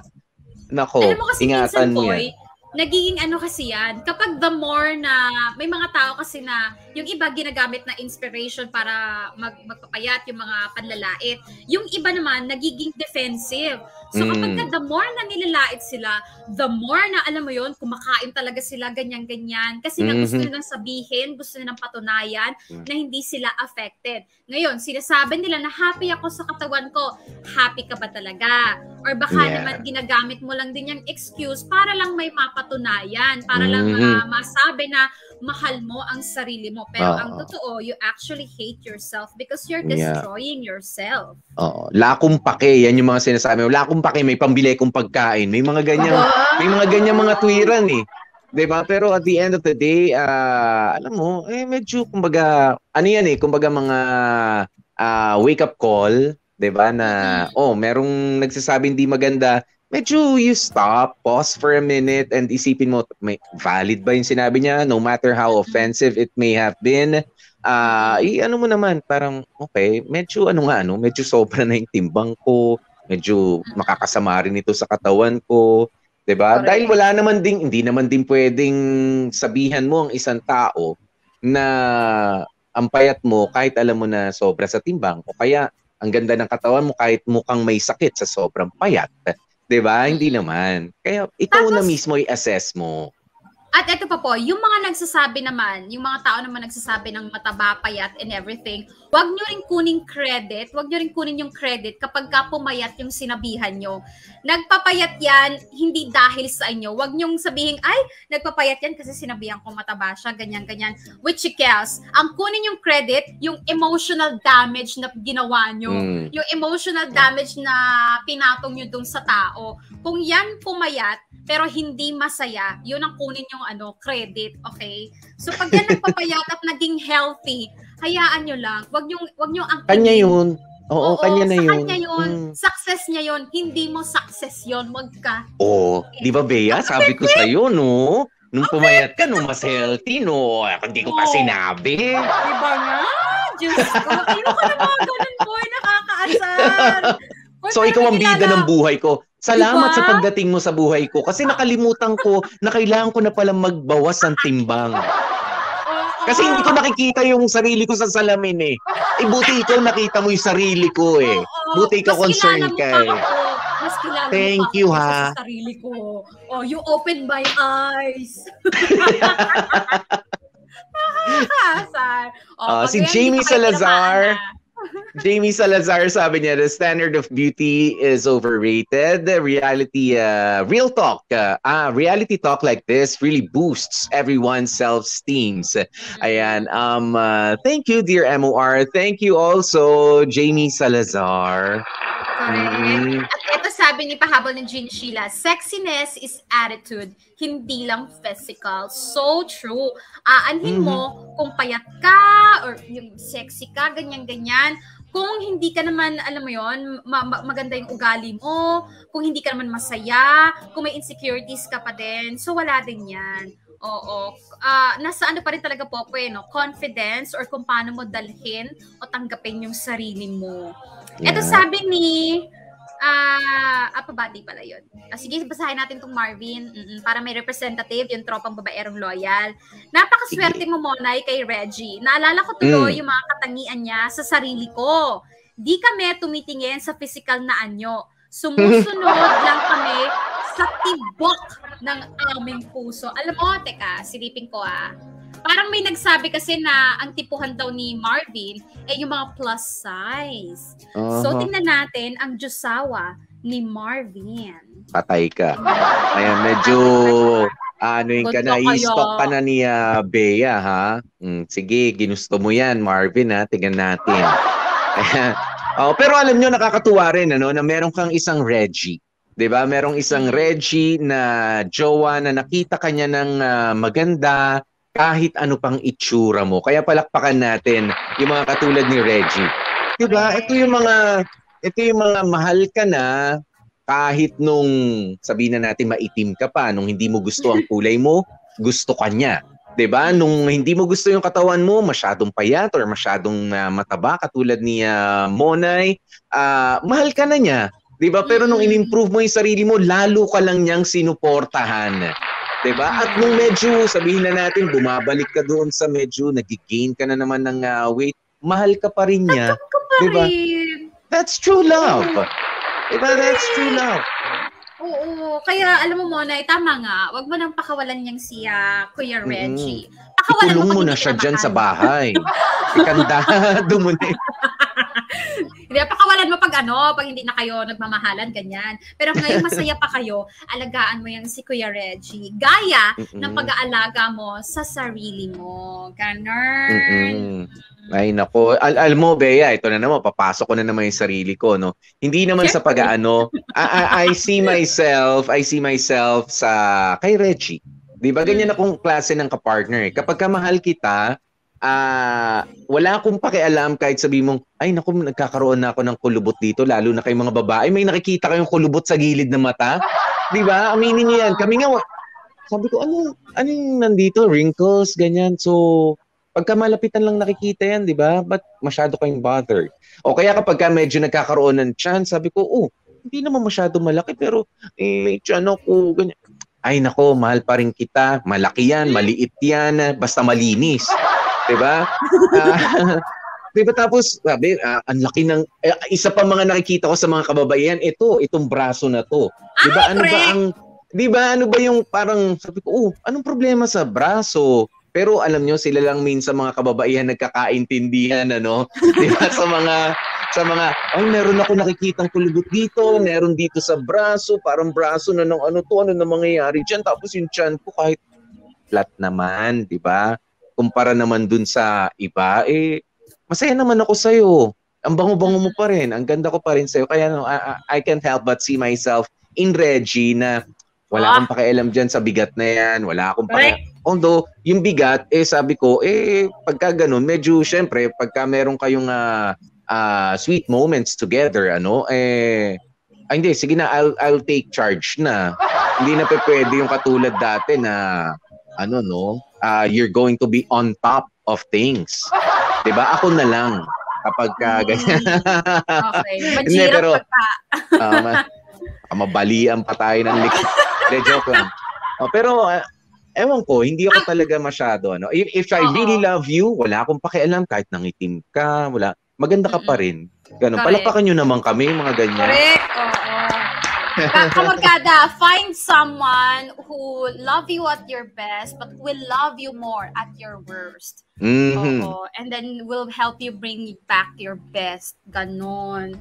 ingatan mo yan. Nagiging kasi yan, kapag the more na, may mga tao kasi na, yung iba ginagamit na inspiration para magpapayat, yung mga panlalait. Yung iba naman, nagiging defensive. So kapag the more na nilalait sila, the more na, alam mo yun, kumakain talaga sila, ganyan-ganyan. Kasi nga gusto nilang sabihin, gusto nilang patunayan na hindi sila affected. Ngayon, sinasabi nila na happy ako sa katawan ko. Happy ka ba talaga? Or baka naman ginagamit mo lang din yung excuse para lang may mapatunayan, para lang masabi na mahal mo ang sarili mo. Pero ang totoo, you actually hate yourself because you're destroying yourself. Lakong pake, yan yung mga sinasabi mo. Lakong pake, may pambili kong pagkain. May mga ganyan mga tuwiran 'Di ba? Pero at the end of the day, alam mo, medyo kumbaga kumbaga mga wake up call, 'di ba, na merong nagsasabi hindi maganda. Medyo you stop, pause for a minute and isipin mo, may valid ba yung sinabi niya, no matter how offensive it may have been. Mo naman, parang okay, medyo medyo sobra na yung timbang ko, medyo makakasama rin ito sa katawan ko. 'Di ba? Dahil hindi naman din pwedeng sabihan mo ang isang tao na ang payat mo kahit alam mo na sobra sa timbang, o kaya ang ganda ng katawan mo kahit mukhang may sakit sa sobrang payat. 'Diba? Hindi naman. Kaya ikaw na Tapos, mismo i-assess mo. At ito pa po, yung mga nagsasabi naman, yung mga tao naman nagsasabi ng mataba, payat, and everything, wag nyo rin kuning credit, wag nyo rin kunin yung credit kapag ka pumayat yung sinabihan nyo. Nagpapayat yan, hindi dahil sa inyo. Wag nyong sabihin, ay, nagpapayat yan kasi sinabihan ko mataba siya, ganyan-ganyan. Which else, ang kunin yung credit, yung emotional damage na ginawa nyo. Yung emotional damage na pinatong nyo dun sa tao. Kung yan pumayat, pero hindi masaya, yun ang kunin yung credit, okay? So pag yan nagpapayat at naging healthy, hayaan nyo lang. Wag nyo ang Kanya yun. Oo, kanya na sa yun. kanya yun. Success niya yun. Hindi mo success yun. Wag ka. Di ba, Bea? Sabi ko sa'yo, no? Nung pumayat ka, no, mas healthy, no? Hindi ko pa sinabi. Diba nga? Diyos ko. Ayoko na mga ganun, boy. Nakakaasar. So, ikaw ang bida ng buhay ko. Salamat sa pagdating mo sa buhay ko. Kasi nakalimutan ko na kailangan ko na palang magbawas ng timbang. Kasi hindi ko nakikita yung sarili ko sa salamin eh. Buti ikaw nakita mo yung sarili ko eh. Buti ikaw concerned ka eh. Mas kilala Thank you ha. Sa sarili ko. Oh, you opened my eyes. Si Jamie Salazar. Jamie Salazar sabi niya, the standard of beauty is overrated. Reality talk like this really boosts everyone's self-esteem. Ayan. Thank you, dear MOR. Thank you also, Jamie Salazar. Correct. At ito sabi ni pahabol ng Jean Sheila, sexiness is attitude, hindi lang physical. So true. Aanhin mo kung payat ka or yung sexy ka, ganyan-ganyan. Kung hindi ka naman, alam mo yon, maganda yung ugali mo, kung hindi ka naman masaya, kung may insecurities ka pa din, so wala din yan. Oo. Nasa ano pa rin talaga po, no? Confidence or kung paano mo dalhin o tanggapin yung sarili mo. Ito sabi ni Apabati pala yun. Sige, basahin natin itong Marvin para may representative, yung tropang babaerong loyal. Napakaswerte mo, Monay, kay Reggie. Naalala ko tuloy yung mga katangian niya sa sarili ko. Di kami tumitingin sa physical na anyo. Sumusunod lang kami sa tibok ng aming puso. Alam mo, teka, silipin ko Parang may nagsabi kasi na ang tipuhan daw ni Marvin yung mga plus size. So, tingnan natin ang Diyosawa ni Marvin. Patay ka. Ayan, medyo yun ka na, i-stock ka na ni Bea, ha? Sige, ginusto mo yan, Marvin, ha? Tingnan natin. Ayan. Pero alam nyo, nakakatuwa rin, na meron kang isang Reggie. 'Di ba? Merong isang Reggie na jowa na nakita kanya ng maganda, kahit ano pang itsura mo. Kaya palakpakan natin yung mga katulad ni Reggie. 'Di ba? Ito yung mga mahal ka na kahit nung sabihin na natin maitim ka pa, nung hindi mo gusto ang kulay mo, gusto ka niya. 'Di ba? Nung hindi mo gusto yung katawan mo, masyadong payat or masyadong mataba katulad ni Monay, mahal ka na niya. 'Di ba? Pero nung in-improve mo yung sarili mo, lalo ka lang niyang sinuportahan. 'Di ba? At nung medyo sabihin na natin bumabalik ka doon sa medyo nag-gain ka na naman ng weight, mahal ka pa rin niya. 'Di ba? That's true love. 'Di ba? That's true love. Oo, kaya alam mo Mona, tama nga. Wag mo nang pakawalan niyang si Kuya Reggie. Pakawalan Ikulong mo na siya dyan sa bahay. Ikandado mo na. Hindi, pakawalan mo pag hindi na kayo nagmamahalan, ganyan. Pero ngayon masaya pa kayo, alagaan mo yan si Kuya Reggie. Gaya ng pag-aalaga mo sa sarili mo. Ganon. Ay nako, alam mo Bea, ito na naman, papasok ko na naman yung sarili ko, no. Hindi naman sa pag-aano, I see myself sa kay Reggie. 'Di ba ganyan akong klase ng kapartner. Kapag kamahal kita, wala akong pakialam kahit sabi mong, ay naku, nagkakaroon na ako ng kulubot dito, lalo na kay mga babae. May nakikita kayong kulubot sa gilid ng mata? 'Di ba? Aminin niyo yan. Kami nga, sabi ko, anong nandito? Wrinkles, ganyan. So, pagka malapitan lang nakikita yan, 'di ba? But masyado kayong bothered. O kaya kapag medyo nagkakaroon ng chance, sabi ko, hindi naman masyado malaki, pero may tiyan ako, ganyan. Ay nako, mahal pa rin kita. Malaki yan, maliit yan, basta malinis. 'Di ba? Diba tapos, sabi, ang laki ng, isa pa mga nakikita ko sa mga kababaihan, itong braso na to. Diba ano ba yung parang, sabi ko, anong problema sa braso? Pero alam nyo, sila lang minsan mga kababaihan nagkakaintindihan, ano? Diba sa mga, meron ako nakikitang pulugot dito, meron dito sa braso, parang braso na ng ano na mangyayari dyan. Tapos yung tiyan ko kahit flat naman, diba? Kumpara naman dun sa iba, masaya naman ako sa'yo. Ang bango-bango mo pa rin. Ang ganda ko pa rin sa'yo. Kaya I can't help but see myself in Reggie na wala akong pakialam dyan sa bigat na yan. Wala akong pakialam. Although, yung bigat, sabi ko, pagka ganun, medyo, syempre, pagka meron kayong sweet moments together, hindi, sige na, I'll take charge na. Hindi na pwede yung katulad dati na, you're going to be on top of things. Diba? Ako na lang kapag ganyan. Okay. Majirap pa. Mabalian pa tayo ng likod. Joke lang. Pero, ewan ko, hindi ako talaga masyado. If I really love you, wala akong pakialam kahit nangitim ka, maganda ka pa rin. Ganun. Palapakan nyo naman kami, mga ganyan. Correct. Kamagkada, find someone who love you at your best but will love you more at your worst. Mm-hmm. And then will help you bring back your best. Ganon.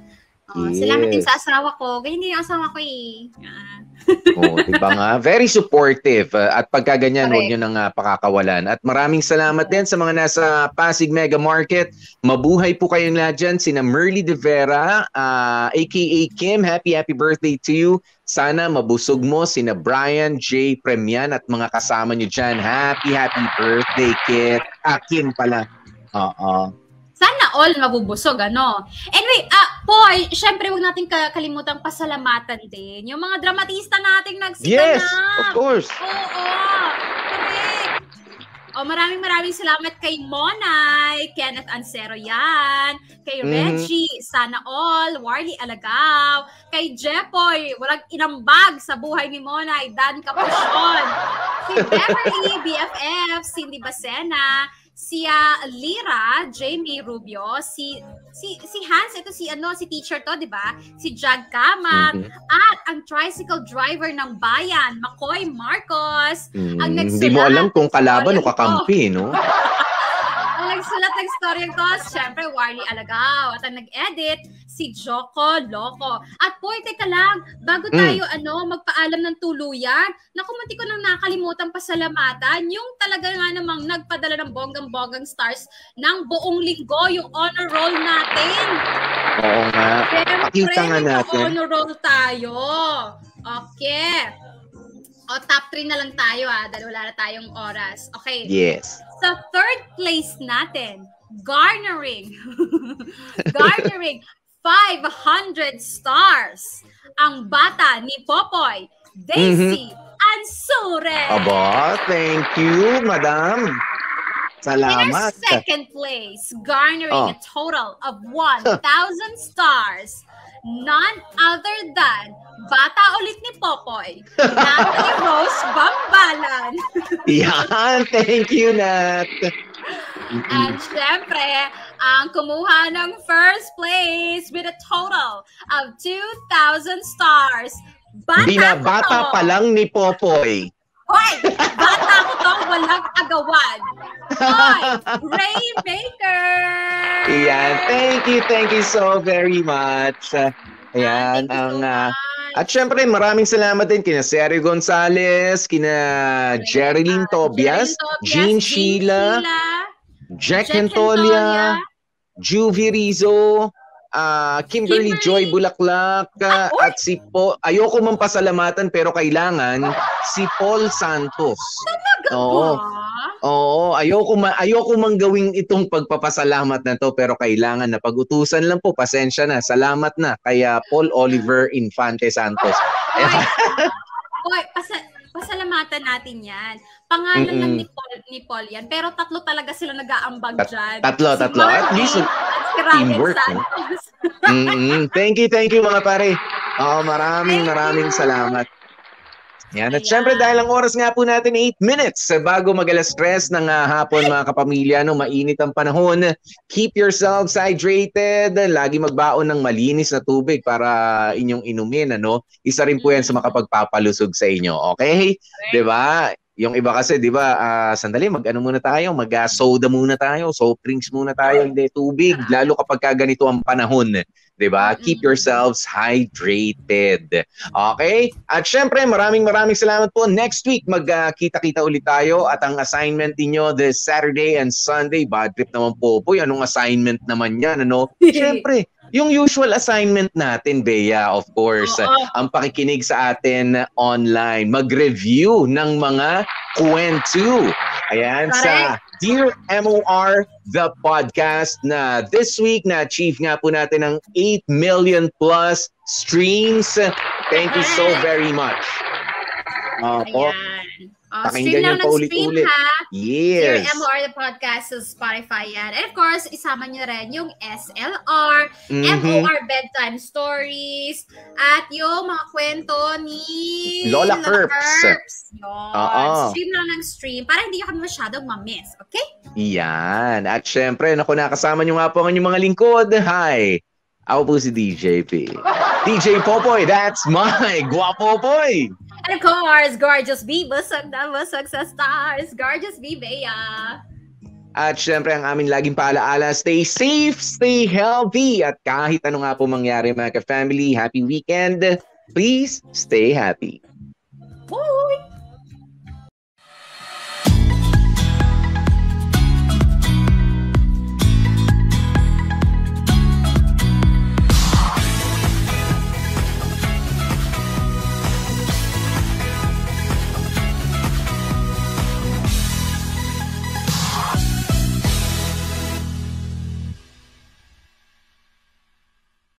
Yes. Salamat din sa asawa ko. Ganyan din yung asawa ko Diba nga? Very supportive. At pagka ganyan, huwag nyo nang pakakawalan. At maraming salamat din sa mga nasa Pasig Mega Market. Mabuhay po kayong lahat dyan. Sina Merly De Vera, aka Kim, happy birthday to you. Sana mabusog mo sina Brian J. Premian at mga kasama nyo dyan. Happy birthday, Kim pala. Sana all mabubusog, Anyway, Poy, syempre huwag natin kalimutang pasalamatan din yung mga dramatista nating nagsiganap. Yes, of course. Oo, correct. Maraming salamat kay Monay, Kenneth Ansero yan, kay Reggie, Sana All, Warly Alagaw, kay Jepoy, walang inambag sa buhay ni Monay, Dan Capuchon, si Beverly, BFF, Cindy Bacena, si Lira, Jamie Rubio, si Hans, ito si teacher to, di ba? Si Jag Kamat, at ang tricycle driver ng bayan, Makoy Marcos. Hindi mo alam kung kalaban o kakampi, no? Ang nagsulat ng story ko, syempre, Warly Alagaw. At ang nag-edit, si Joko Loco. At Poy, teka lang, bago tayo magpaalam ng tuluyan, nakumunti ko nang nakalimutan pasalamatan, yung talaga nga namang nagpadala ng bonggang-bonggang stars ng buong linggo, yung honor roll natin. Oo nga. Pakita nga natin. Honor roll tayo. Okay. Top 3 na lang tayo dahil wala na tayong oras. Okay. Yes. Sa third place natin, garnering 500 stars, ang bata ni Popoy, Daisy Ansure. Aba, thank you, madam. Salamat. In our second place, garnering a total of 1,000 stars, none other than bata ulit ni Popoy, Natalie Rose Bambalan. Yan, thank you, Nat. And syempre, ang kumuha ng first place with a total of 2,000 stars. Bata pa lang ni Popoy. Hoy! Bata ko to, walang agawan. Hoy! Raymaker! Yan, thank you so very much. Ayan, at syempre, maraming salamat din kina Seri Gonzalez, kina Jerilyn Tobias, Jean Sheila, Jack Hentolia, Juvie Rizzo, Kimberly Joy Bulaklak, at si Paul, ayoko man pasalamatan pero kailangan, si Paul Santos. Oo, ayoko man gawing itong pagpapasalamat na to pero kailangan na pag-utusan lang po, pasensya na, salamat na kaya Paul Oliver Infante Santos. Oy, pasalamatan natin yan. Pangalan lang ni Paul yan, pero tatlo talaga sila nag-aambag dyan. Tatlo. At least teamwork. Thank you mga pare. Maraming salamat. Yan. At syempre dahil ang oras nga po natin 8 minutes bago mag-alas 3 ng hapon mga kapamilya, no, mainit ang panahon. Keep yourselves hydrated. Lagi magbaon ng malinis na tubig para inyong inumin. Ano? Isa rin po yan sa makapagpapalusog sa inyo. Okay? Diba? Yung iba kasi, di ba, sandali, mag-ano muna tayo, mag-soda muna tayo, soft drinks muna tayo, hindi tubig, lalo kapag ganito ang panahon. Di ba? Keep yourselves hydrated. Okay? At syempre, maraming salamat po. Next week, magkita-kita ulit tayo at ang assignment niyo this Saturday and Sunday, bad trip naman po. Anong assignment naman yan, ano? Syempre, yung usual assignment natin, Bea, of course, ang pakikinig sa atin online, mag-review ng mga kwento. Ayan, sa Dear MOR, the podcast na this week na-achieve nga po natin ng 8 million plus streams. Thank you so very much. Stream lang ng stream, ha? Yes. Dear MOR, the podcast sa Spotify yan. And of course, isama nyo rin yung SLR, MOR Bedtime Stories, at yung mga kwento ni Lola Kerps. Yun. Stream lang ng stream para hindi kami masyadong ma-miss. Okay? Yan. At syempre, nakasama nyo nga po ang inyong mga lingkod. Hi. Ako po si DJ P. DJ Popoy, that's my Guapopoy. And of course, Gorgeous B, busog na busog sa stars. Gorgeous B, Bea. At syempre, ang amin laging paalaala, stay safe, stay healthy. At kahit ano nga po mangyari mga ka-family, happy weekend. Please stay happy. Bye!